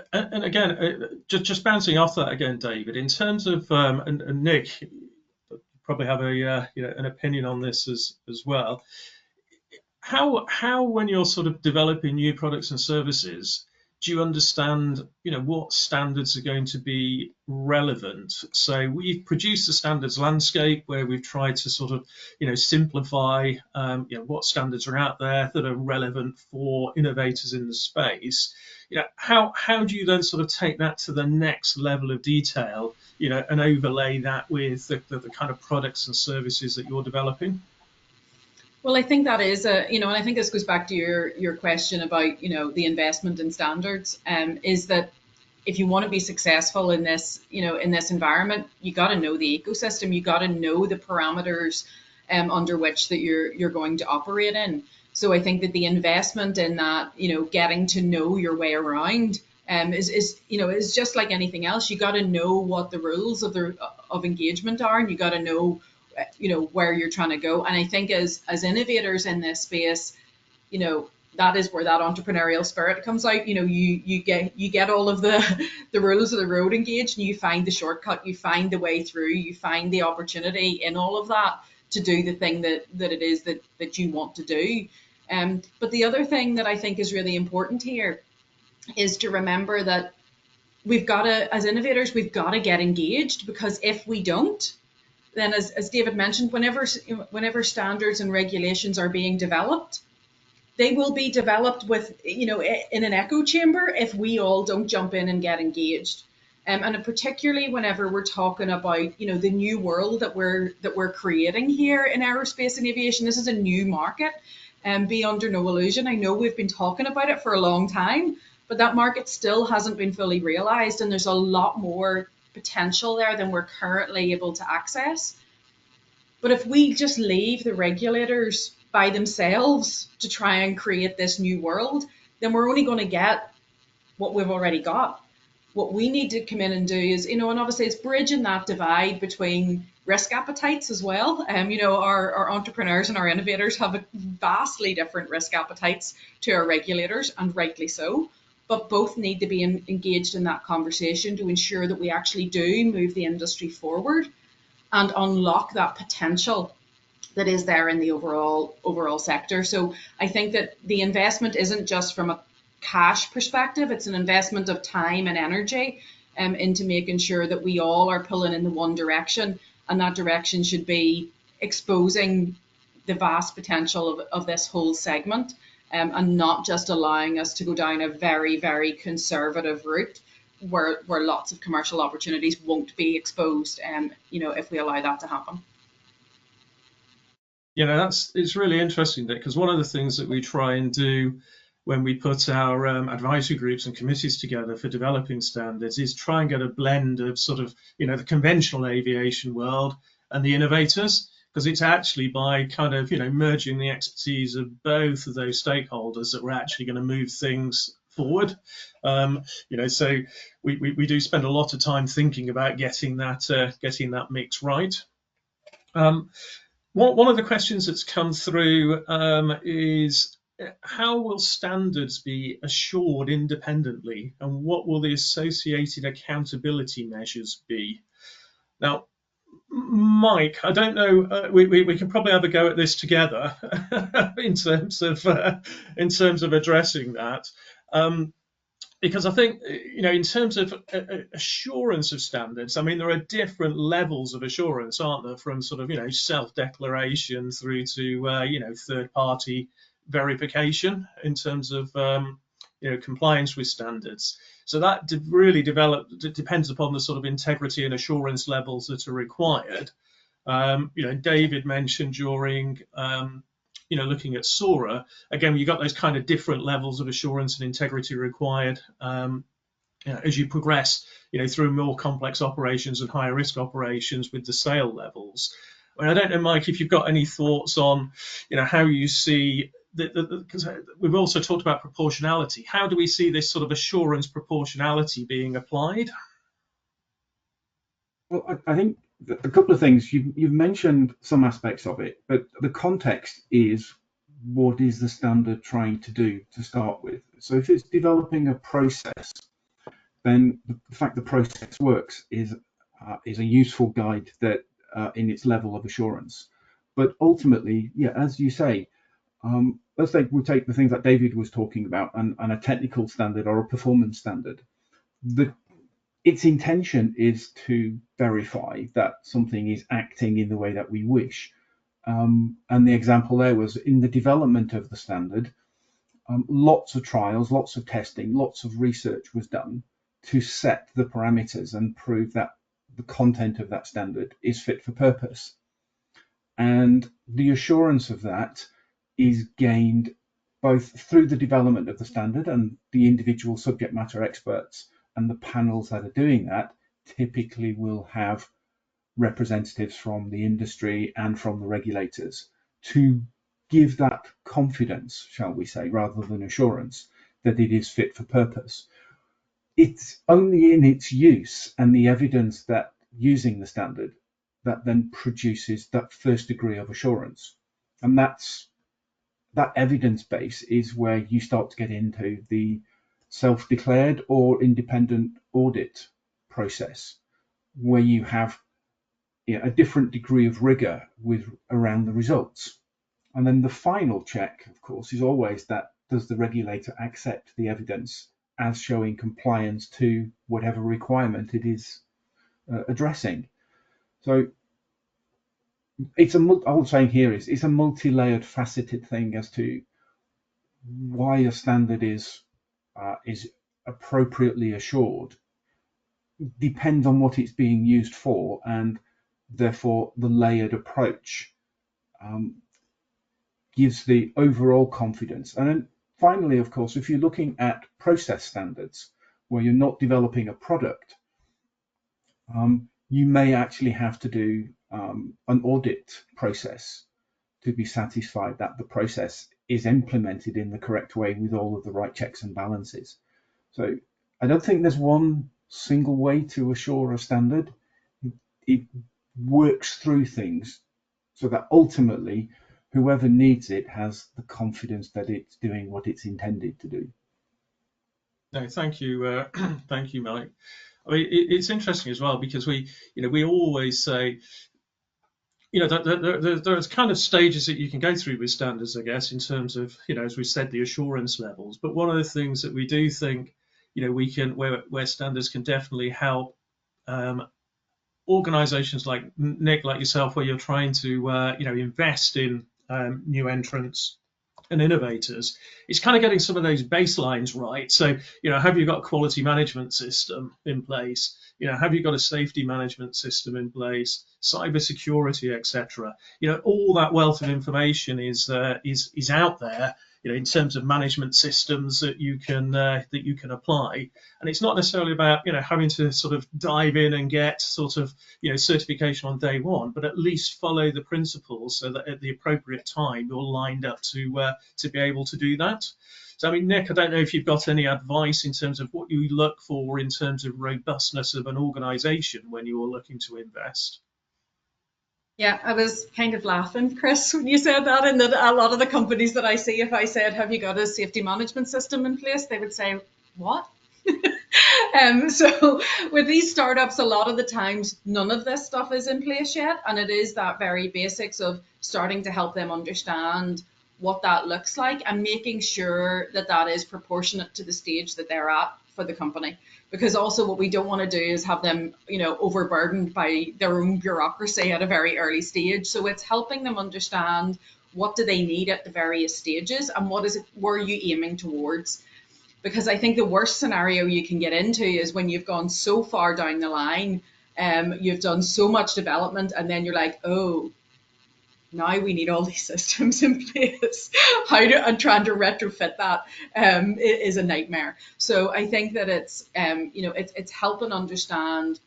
Speaker 1: again, just bouncing off that again, David. In terms of and Nick, you probably have a an opinion on this as well. How when you're sort of developing new products and services, do you understand what standards are going to be relevant? So we've produced a standards landscape where we've tried to sort of simplify what standards are out there that are relevant for innovators in the space. How do you then sort of take that to the next level of detail, and overlay that with the kind of products and services that you're developing?
Speaker 5: Well, I think that is and I think this goes back to your question about, the investment in standards, is that if you want to be successful in this, in this environment, you got to know the ecosystem, you got to know the parameters under which that you're going to operate in. So I think that the investment in that, getting to know your way around is just like anything else. You got to know what the rules of engagement are, and you got to know where you're trying to go. And I think as innovators in this space, that is where that entrepreneurial spirit comes out. You get all of the rules of the road engaged, and you find the shortcut, you find the way through, you find the opportunity in all of that to do the thing that it is that you want to do. But the other thing that I think is really important here is to remember that we've got to, as innovators, we've got to get engaged, because if we don't, then as David mentioned, whenever standards and regulations are being developed, they will be developed with, in an echo chamber if we all don't jump in and get engaged. And particularly whenever we're talking about, the new world that we're creating here in aerospace and aviation. This is a new market, and be under no illusion. I know we've been talking about it for a long time, but that market still hasn't been fully realized, and there's a lot more potential there than we're currently able to access. But if we just leave the regulators by themselves to try and create this new world, then we're only going to get what we've already got. What we need to come in and do is, and obviously it's bridging that divide between risk appetites as well. Our entrepreneurs and our innovators have vastly different risk appetites to our regulators, and rightly so. But both need to be engaged in that conversation to ensure that we actually do move the industry forward and unlock that potential that is there in the overall sector. So I think that the investment isn't just from a cash perspective, it's an investment of time and energy into making sure that we all are pulling in the one direction, and that direction should be exposing the vast potential of this whole segment, and not just allowing us to go down a very, very conservative route where lots of commercial opportunities won't be exposed, if we allow that to happen.
Speaker 1: It's really interesting, because one of the things that we try and do when we put our advisory groups and committees together for developing standards is try and get a blend of sort of the conventional aviation world and the innovators, because it's actually by kind of merging the expertise of both of those stakeholders that we're actually going to move things forward. So we do spend a lot of time thinking about getting that mix right. One of the questions that's come through is how will standards be assured independently, and what will the associated accountability measures be? Now, Mike, I don't know. We can probably have a go at this together in terms of addressing that. Because I think, in terms of assurance of standards, I mean, there are different levels of assurance, aren't there? From sort of, self-declaration through to, third-party verification in terms of, compliance with standards. So that really depends upon the sort of integrity and assurance levels that are required. David mentioned during, looking at SORA, again, you've got those kind of different levels of assurance and integrity required as you progress, through more complex operations and higher risk operations with the sale levels. I don't know, Mike, if you've got any thoughts on, how you see, because we've also talked about proportionality. How do we see this sort of assurance proportionality being applied?
Speaker 2: Well, I think a couple of things. You've mentioned some aspects of it, but the context is what is the standard trying to do to start with. So if it's developing a process, then the fact the process works is a useful guide that in its level of assurance. But ultimately, yeah, as you say, let's say we take the things that David was talking about and a technical standard or a performance standard. Its intention is to verify that something is acting in the way that we wish. And the example there was in the development of the standard, lots of trials, lots of testing, lots of research was done to set the parameters and prove that the content of that standard is fit for purpose. And the assurance of that is gained both through the development of the standard and the individual subject matter experts and the panels that are doing that typically will have representatives from the industry and from the regulators to give that confidence, shall we say, rather than assurance that it is fit for purpose. It's only in its use and the evidence that using the standard that then produces that first degree of assurance. And that evidence base is where you start to get into the self-declared or independent audit process, where you have a different degree of rigor around the results. And then the final check, of course, is always that does the regulator accept the evidence as showing compliance to whatever requirement it is addressing. So all I'm saying here is it's a multi-layered, faceted thing as to why a standard is appropriately assured. Depends on what it's being used for, and therefore the layered approach gives the overall confidence. And then finally, of course, if you're looking at process standards where you're not developing a product, you may actually have to do an audit process to be satisfied that the process is implemented in the correct way with all of the right checks and balances. So I don't think there's one single way to assure a standard. It works through things so that ultimately whoever needs it has the confidence that it's doing what it's intended to do.
Speaker 1: No, thank you, thank you, Mike. I mean, it's interesting as well because we always say, there's kind of stages that you can go through with standards, I guess, in terms of, as we said, the assurance levels. But one of the things that we do think, we can, where standards can definitely help organizations like Nick, like yourself, where you're trying to, invest in new entrants and innovators, it's kind of getting some of those baselines right. So, have you got a quality management system in place? Have you got a safety management system in place, cybersecurity, etc.? All that wealth of information is out there, in terms of management systems that you can apply. And it's not necessarily about having to sort of dive in and get sort of certification on day one, but at least follow the principles so that at the appropriate time you're lined up to be able to do that. So, I mean, Nick, I don't know if you've got any advice in terms of what you look for in terms of robustness of an organisation when you're looking to invest.
Speaker 5: Yeah, I was kind of laughing, Chris, when you said that, and that a lot of the companies that I see, if I said, "Have you got a safety management system in place?" they would say, "What?" So with these startups, a lot of the times none of this stuff is in place yet, and it is that very basics of starting to help them understand what that looks like and making sure that that is proportionate to the stage that they're at for the company. Because also what we don't want to do is have them, overburdened by their own bureaucracy at a very early stage. So it's helping them understand what do they need at the various stages and what is it, where are you aiming towards? Because I think the worst scenario you can get into is when you've gone so far down the line, you've done so much development, and then you're like, oh, now we need all these systems in place. And trying to retrofit that is a nightmare. So I think that it's helping understand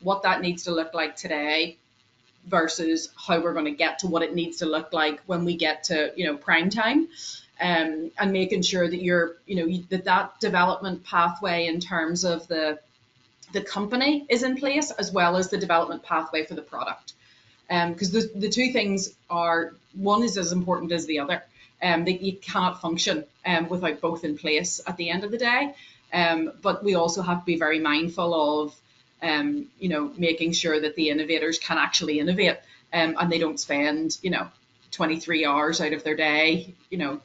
Speaker 5: what that needs to look like today versus how we're going to get to what it needs to look like when we get to prime time, and making sure that that development pathway in terms of the company is in place, as well as the development pathway for the product, because the two things are, one is as important as the other. That you cannot function without both in place at the end of the day. But we also have to be very mindful of making sure that the innovators can actually innovate, and they don't spend 23 hours out of their day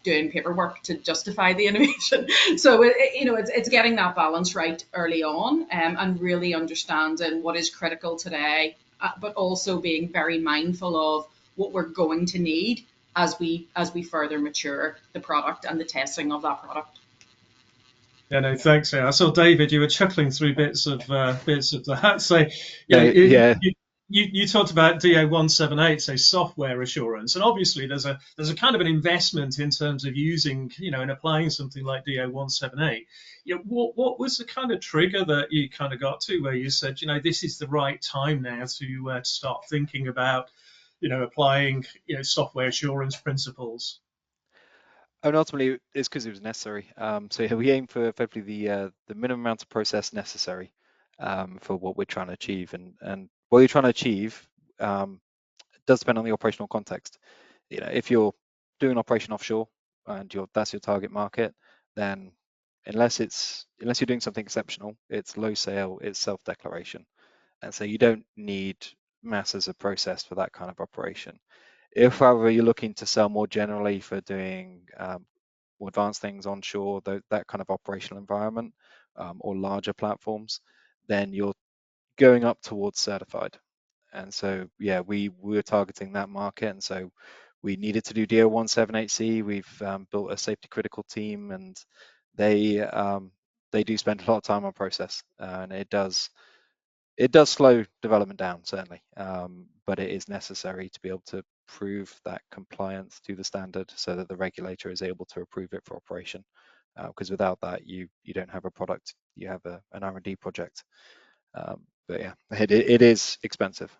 Speaker 5: doing paperwork to justify the innovation. So it's getting that balance right early on, and really understanding what is critical today, but also being very mindful of what we're going to need as we further mature the product and the testing of that product.
Speaker 1: Yeah, no, thanks. Yeah, I saw David. You were chuckling through bits of that. So,
Speaker 4: Yeah.
Speaker 1: you talked about DO178, so software assurance, and obviously there's a kind of an investment in terms of using, and applying something like DO178. What was the kind of trigger that you kind of got to where you said, this is the right time now to start thinking about, applying, software assurance principles?
Speaker 4: And ultimately, it's because it was necessary. So yeah, we aim for effectively the minimum amount of process necessary for what we're trying to achieve, and what you're trying to achieve does depend on the operational context. If you're doing operation offshore and that's your target market, then unless you're doing something exceptional, it's low sale, it's self-declaration, and so you don't need masses of process for that kind of operation. If, however, you're looking to sell more generally for doing more advanced things onshore, that kind of operational environment, or larger platforms, then you're going up towards certified. And so, yeah, we were targeting that market, and so we needed to do DO178C. We've built a safety critical team, and they do spend a lot of time on process, and it does slow development down, certainly, but it is necessary to be able to prove that compliance to the standard so that the regulator is able to approve it for operation. Because without that, you don't have a product, you have an R&D project. But yeah, it is expensive.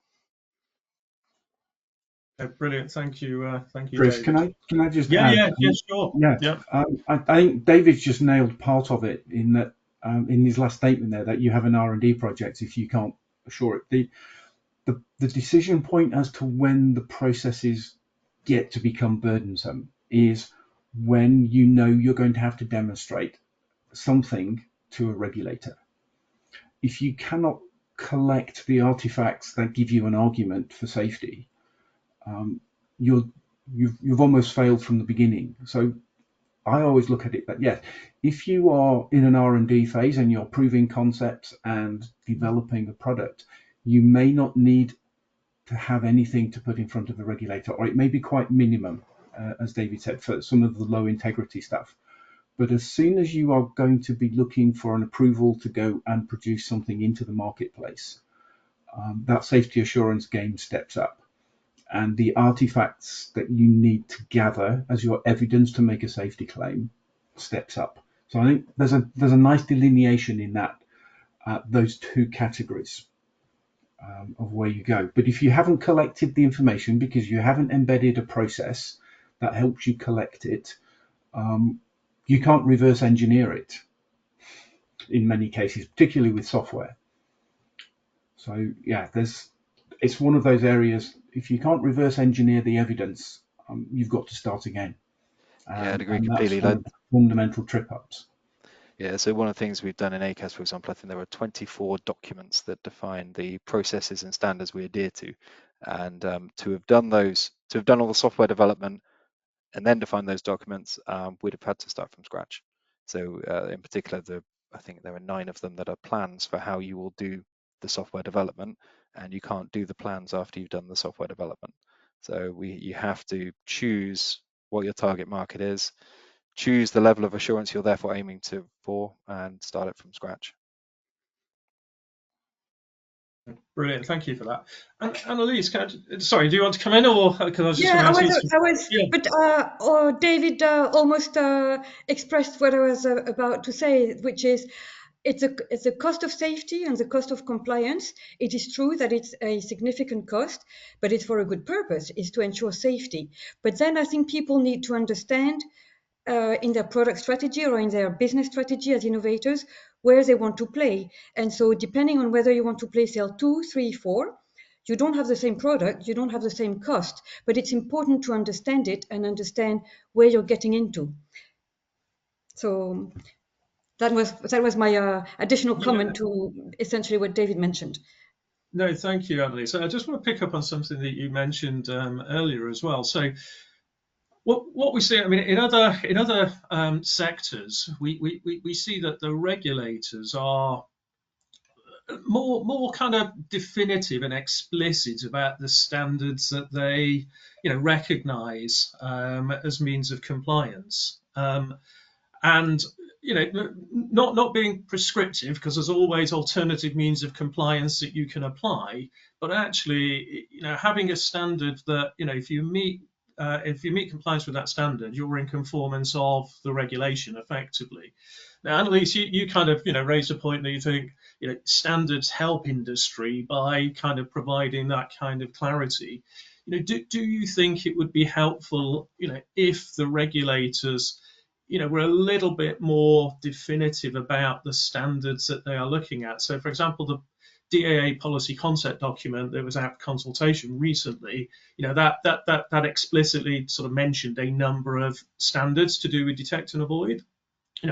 Speaker 1: Brilliant. Thank you,
Speaker 2: Chris,
Speaker 1: David.
Speaker 2: can I just
Speaker 1: Yeah,
Speaker 2: add?
Speaker 1: yeah, sure.
Speaker 2: Yeah,
Speaker 1: Yeah.
Speaker 2: I think David's just nailed part of it in that, in his last statement there, that you have an R&D project if you can't assure it. The decision point as to when the processes get to become burdensome is when you're going to have to demonstrate something to a regulator. If you cannot collect the artifacts that give you an argument for safety, you've almost failed from the beginning. So I always look at it that, yes, if you are in an R&D phase and you're proving concepts and developing a product, you may not need to have anything to put in front of the regulator, or it may be quite minimum, as David said, for some of the low integrity stuff. But as soon as you are going to be looking for an approval to go and produce something into the marketplace, that safety assurance game steps up. And the artifacts that you need to gather as your evidence to make a safety claim steps up. So I think there's a nice delineation in that, those two categories of where you go. But if you haven't collected the information because you haven't embedded a process that helps you collect it, you can't reverse engineer it in many cases, particularly with software. So yeah, it's one of those areas, if you can't reverse engineer the evidence, you've got to start again.
Speaker 4: Yeah, I'd agree
Speaker 2: And that's
Speaker 4: completely.
Speaker 2: one of the fundamental trip ups.
Speaker 4: Yeah, so one of the things we've done in ACAS, for example, I think there are 24 documents that define the processes and standards we adhere to. And to have done all the software development and then define those documents, we'd have had to start from scratch. So in particular, I think there are 9 of them that are plans for how you will do the software development, and you can't do the plans after you've done the software development. So you have to choose what your target market is, choose the level of assurance you're therefore aiming for, and start it from scratch.
Speaker 1: Brilliant, thank you for that. And Annalise, sorry, do you want to come in, or because I was just
Speaker 3: Yeah,
Speaker 1: going to ask you?
Speaker 3: I was,
Speaker 1: Yeah,
Speaker 3: but David almost expressed what I was about to say, which is it's a cost of safety and the cost of compliance. It is true that it's a significant cost, but it's for a good purpose, is to ensure safety. But then I think people need to understand in their product strategy or in their business strategy as innovators where they want to play. And so depending on whether you want to play cell 2, 3, 4, you don't have the same product, you don't have the same cost, but it's important to understand it and understand where you're getting into. So that was my additional
Speaker 1: yeah.
Speaker 3: comment to essentially what David mentioned.
Speaker 1: No, thank you, Annalise. I just want to pick up on something that you mentioned earlier as well. So, what we see, I mean, in other sectors, we see that the regulators are more kind of definitive and explicit about the standards that they recognize as means of compliance. And not being prescriptive, because there's always alternative means of compliance that you can apply, but actually having a standard that if you meet compliance with that standard, you're in conformance of the regulation effectively. Now, Annalise, you kind of raised a point that you think standards help industry by kind of providing that kind of clarity. Do you think it would be helpful if the regulators we're a little bit more definitive about the standards that they are looking at? So, for example, the DAA policy concept document that was out for consultation recently, that explicitly sort of mentioned a number of standards to do with detect and avoid,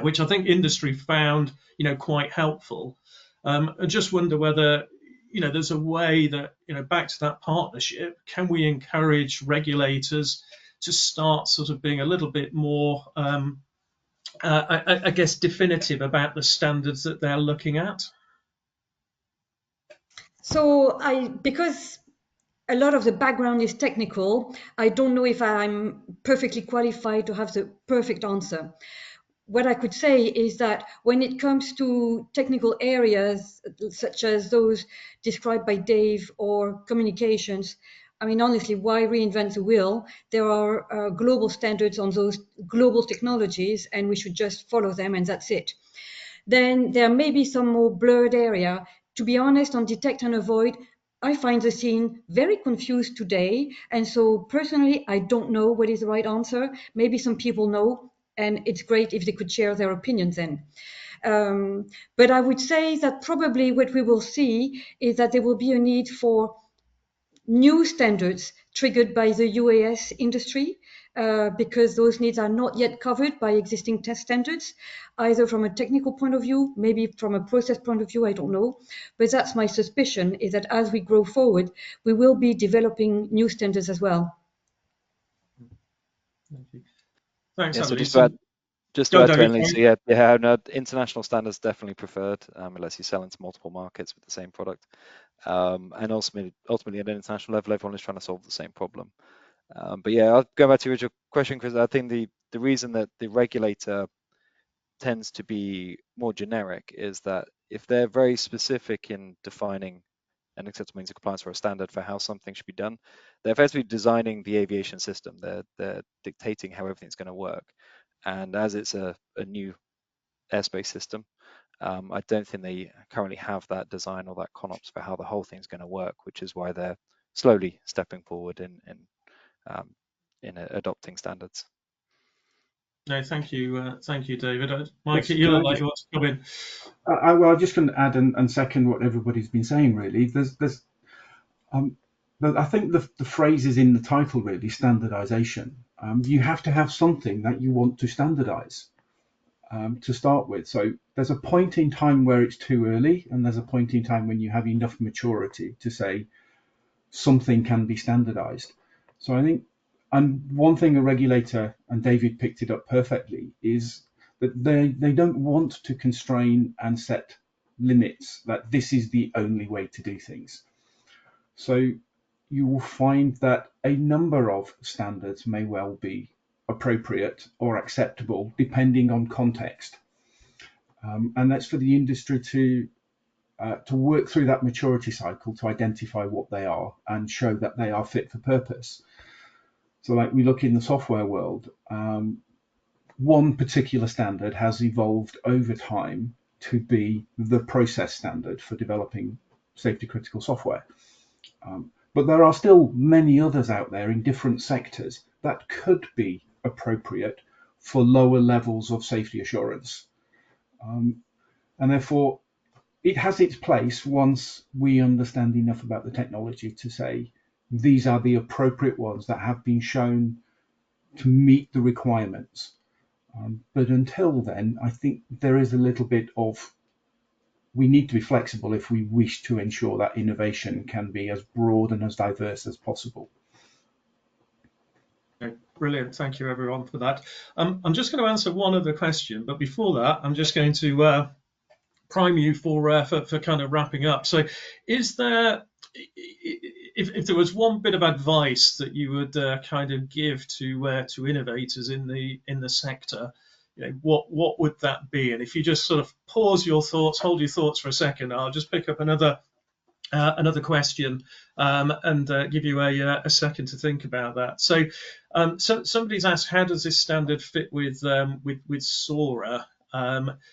Speaker 1: which I think industry found quite helpful. I just wonder whether there's a way that back to that partnership, can we encourage regulators to start sort of being a little bit more I guess, definitive about the standards that they're looking at?
Speaker 3: So because a lot of the background is technical, I don't know if I'm perfectly qualified to have the perfect answer. What I could say is that when it comes to technical areas such as those described by Dave or communications, I mean, honestly, why reinvent the wheel? There are global standards on those global technologies, and we should just follow them, and that's it. Then there may be some more blurred area. To be honest, on detect and avoid, I find the scene very confused today. And so personally, I don't know what is the right answer. Maybe some people know, and it's great if they could share their opinions then. But I would say that probably what we will see is that there will be a need for new standards triggered by the UAS industry, because those needs are not yet covered by existing test standards, either from a technical point of view, maybe from a process point of view, I don't know. But that's my suspicion, is that as we grow forward, we will be developing new standards as well.
Speaker 1: Thank you. Thanks,
Speaker 4: Yeah, so
Speaker 1: Annalise.
Speaker 4: just to
Speaker 1: Go,
Speaker 4: add to
Speaker 1: David.
Speaker 4: Annalise, so yeah, no, international standards definitely preferred. It lets you sell into multiple markets with the same product. And ultimately at an international level, everyone is trying to solve the same problem. But yeah, I'll go back to your original question, because I think the reason that the regulator tends to be more generic is that if they're very specific in defining an acceptable means of compliance or a standard for how something should be done, they're effectively designing the aviation system. They're dictating how everything's going to work. And as it's a new airspace system, I don't think they currently have that design or that ConOps for how the whole thing's going to work, which is why they're slowly stepping forward in adopting standards.
Speaker 1: No, thank you, David. Mike,
Speaker 2: Yes,
Speaker 1: you
Speaker 2: can I
Speaker 1: look like
Speaker 2: just?
Speaker 1: you want to come in.
Speaker 2: Well, I'm just going to add and second what everybody's been saying. Really, there's But I think the phrase is in the title really, standardization. You have to have something that you want to standardize to start with. So there's a point in time where it's too early, and there's a point in time when you have enough maturity to say something can be standardized. So I think, and one thing a regulator, and David picked it up perfectly, is that they don't want to constrain and set limits that this is the only way to do things. So you will find that a number of standards may well be appropriate or acceptable depending on context. And that's for the industry to work through that maturity cycle to identify what they are and show that they are fit for purpose. So like we look in the software world, one particular standard has evolved over time to be the process standard for developing safety critical software. But there are still many others out there in different sectors that could be appropriate for lower levels of safety assurance. And therefore, it has its place once we understand enough about the technology to say these are the appropriate ones that have been shown to meet the requirements. But until then, I think there is a little bit of, we need to be flexible if we wish to ensure that innovation can be as broad and as diverse as possible.
Speaker 1: Okay, brilliant. Thank you, everyone, for that. I'm just going to answer one other question, but before that, I'm just going to prime you for kind of wrapping up. So, is there, if there was one bit of advice that you would kind of give to innovators in the sector, what would that be? And if you just sort of pause your thoughts, hold your thoughts for a second, I'll just pick up another question and give you a second to think about that. So, somebody's asked, how does this standard fit with SORA?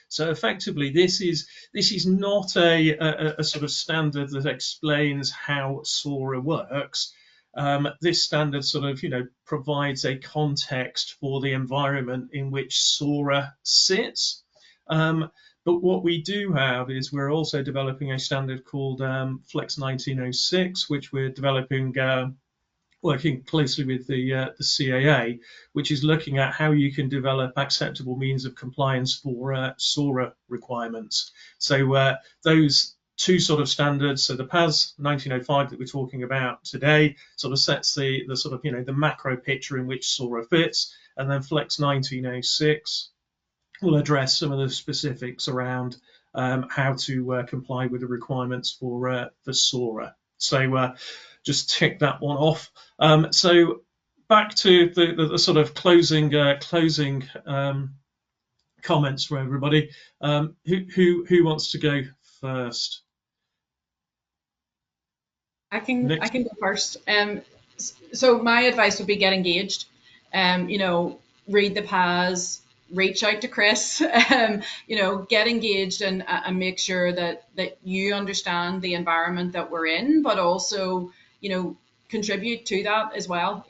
Speaker 1: So effectively, this is not a sort of standard that explains how SORA works. This standard sort of provides a context for the environment in which SORA sits. But what we do have is we're also developing a standard called Flex 1906, which we're developing working closely with the CAA, which is looking at how you can develop acceptable means of compliance for SORA requirements. So those two sort of standards, so the PAS 1905 that we're talking about today sort of sets the sort of the macro picture in which SORA fits, and then Flex 1906 will address some of the specifics around how to comply with the requirements for SORA. So just tick that one off. So back to the sort of closing comments for everybody. Who wants to go first?
Speaker 5: I can go first. So my advice would be get engaged. Read the PAS, reach out to Chris. Get engaged and make sure that you understand the environment that we're in, but also contribute to that as well.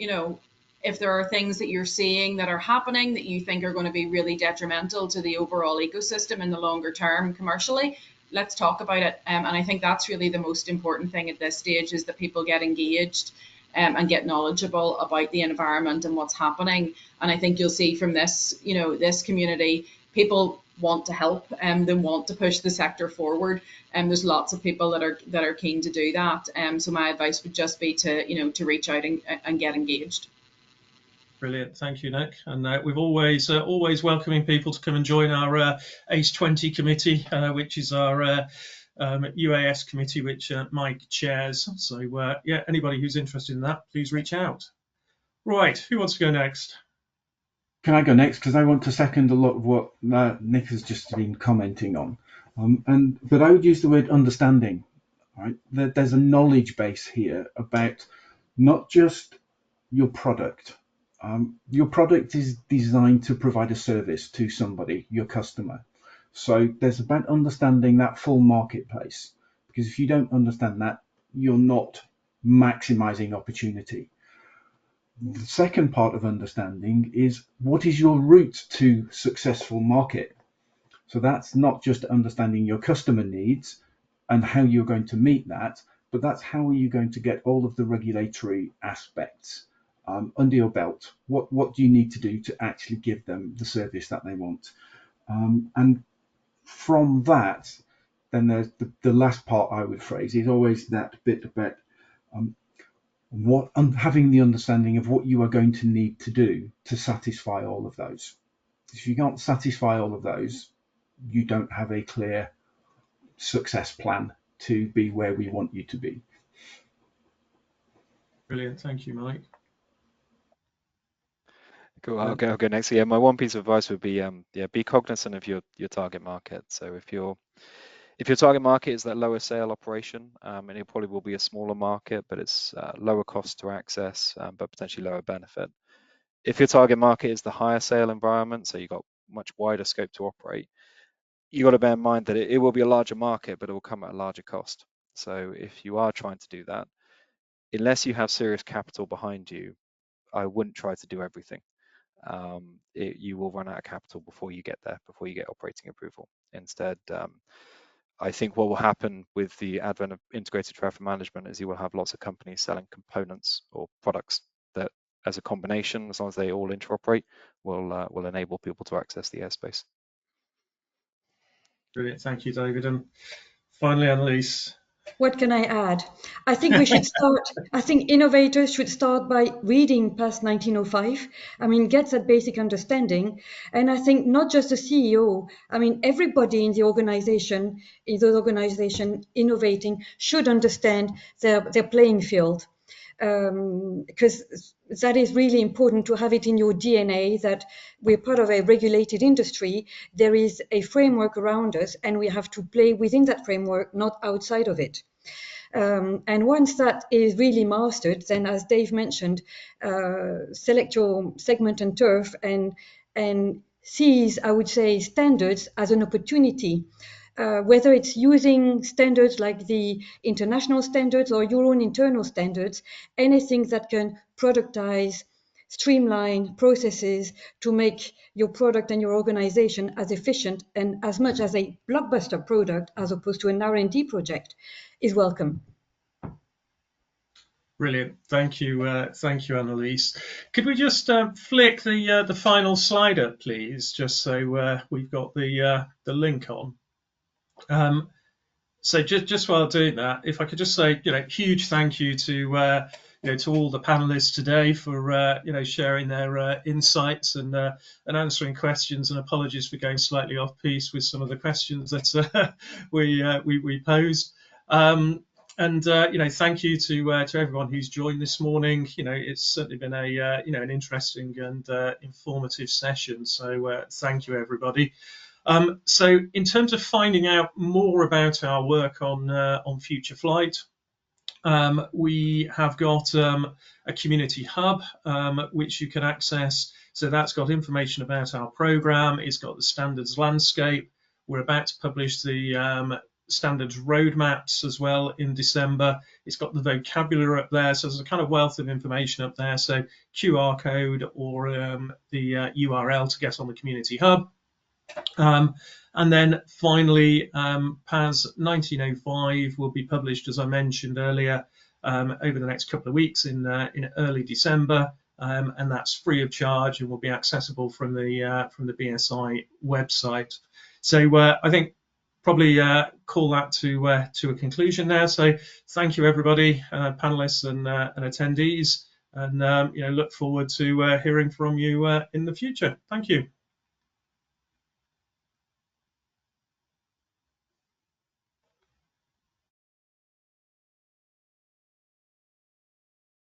Speaker 5: If there are things that you're seeing that are happening that you think are going to be really detrimental to the overall ecosystem in the longer term commercially, let's talk about it. And I think that's really the most important thing at this stage, is that people get engaged and get knowledgeable about the environment and what's happening. And I think you'll see from this, this community, people want to help and they want to push the sector forward. And there's lots of people that are keen to do that. So my advice would just be to reach out and get engaged.
Speaker 1: Brilliant, thank you, Nick. And we've always welcoming people to come and join our ACE 20 committee, which is our UAS committee, which Mike chairs. So yeah, anybody who's interested in that, please reach out. Right, who wants to go next?
Speaker 2: Can I go next? Because I want to second a lot of what Nick has just been commenting on. But I would use the word understanding. Right? There's a knowledge base here about not just your product. Your product is designed to provide a service to somebody, your customer. So there's about understanding that full marketplace, because if you don't understand that, you're not maximizing opportunity. The second part of understanding is, what is your route to successful market? So that's not just understanding your customer needs and how you're going to meet that, but that's how are you going to get all of the regulatory aspects under your belt? What do you need to do to actually give them the service that they want? And from that, then there's the last part I would phrase is always that bit about having the understanding of what you are going to need to do to satisfy all of those. If you can't satisfy all of those, you don't have a clear success plan to be where we want you to be.
Speaker 1: Brilliant, thank you, Mike.
Speaker 4: Cool. I'll go next. Yeah, my one piece of advice would be be cognizant of your target market. So if your target market is that lower sale operation, and it probably will be a smaller market, but it's lower cost to access, but potentially lower benefit. If your target market is the higher sale environment, so you've got much wider scope to operate, you got to bear in mind that it will be a larger market, but it will come at a larger cost. So if you are trying to do that, unless you have serious capital behind you, I wouldn't try to do everything. You will run out of capital before you get there, before you get operating approval. Instead, I think what will happen with the advent of integrated traffic management is you will have lots of companies selling components or products that, as a combination, as long as they all interoperate, will enable people to access the airspace.
Speaker 1: Brilliant, thank you, David. And finally, Annalise.
Speaker 3: What can I add? I think we should start, I think innovators should start by reading past 1905. I mean, get that basic understanding. And I think not just the CEO, I mean, everybody in the organization, in those organizations innovating, should understand their playing field. Because that is really important to have it in your DNA that we're part of a regulated industry. There is a framework around us and we have to play within that framework, not outside of it. And once that is really mastered, then as Dave mentioned, select your segment and turf and seize, I would say, standards as an opportunity. Whether it's using standards like the international standards or your own internal standards, anything that can productize, streamline processes to make your product and your organization as efficient and as much as a blockbuster product as opposed to an R&D project is welcome.
Speaker 1: Brilliant, thank you, Annalise. Could we just flick the final slide up, please, just so we've got the link on. So just while doing that, if I could just say, huge thank you to to all the panelists today for sharing their insights and answering questions. And apologies for going slightly off piece with some of the questions that we posed. And thank you to everyone who's joined this morning. It's certainly been a an interesting and informative session. So thank you, everybody. So in terms of finding out more about our work on Future Flight, we have got a community hub which you can access. So that's got information about our program. It's got the standards landscape. We're about to publish the standards roadmaps as well in December. It's got the vocabulary up there, so there's a kind of wealth of information up there. So QR code or the URL to get on the community hub. And then finally, PAS 1905 will be published, as I mentioned earlier, over the next couple of weeks in early December, and that's free of charge and will be accessible from the BSI website. So I think probably call that to a conclusion now. So thank you, everybody, panelists and attendees, and look forward to hearing from you in the future. Thank you.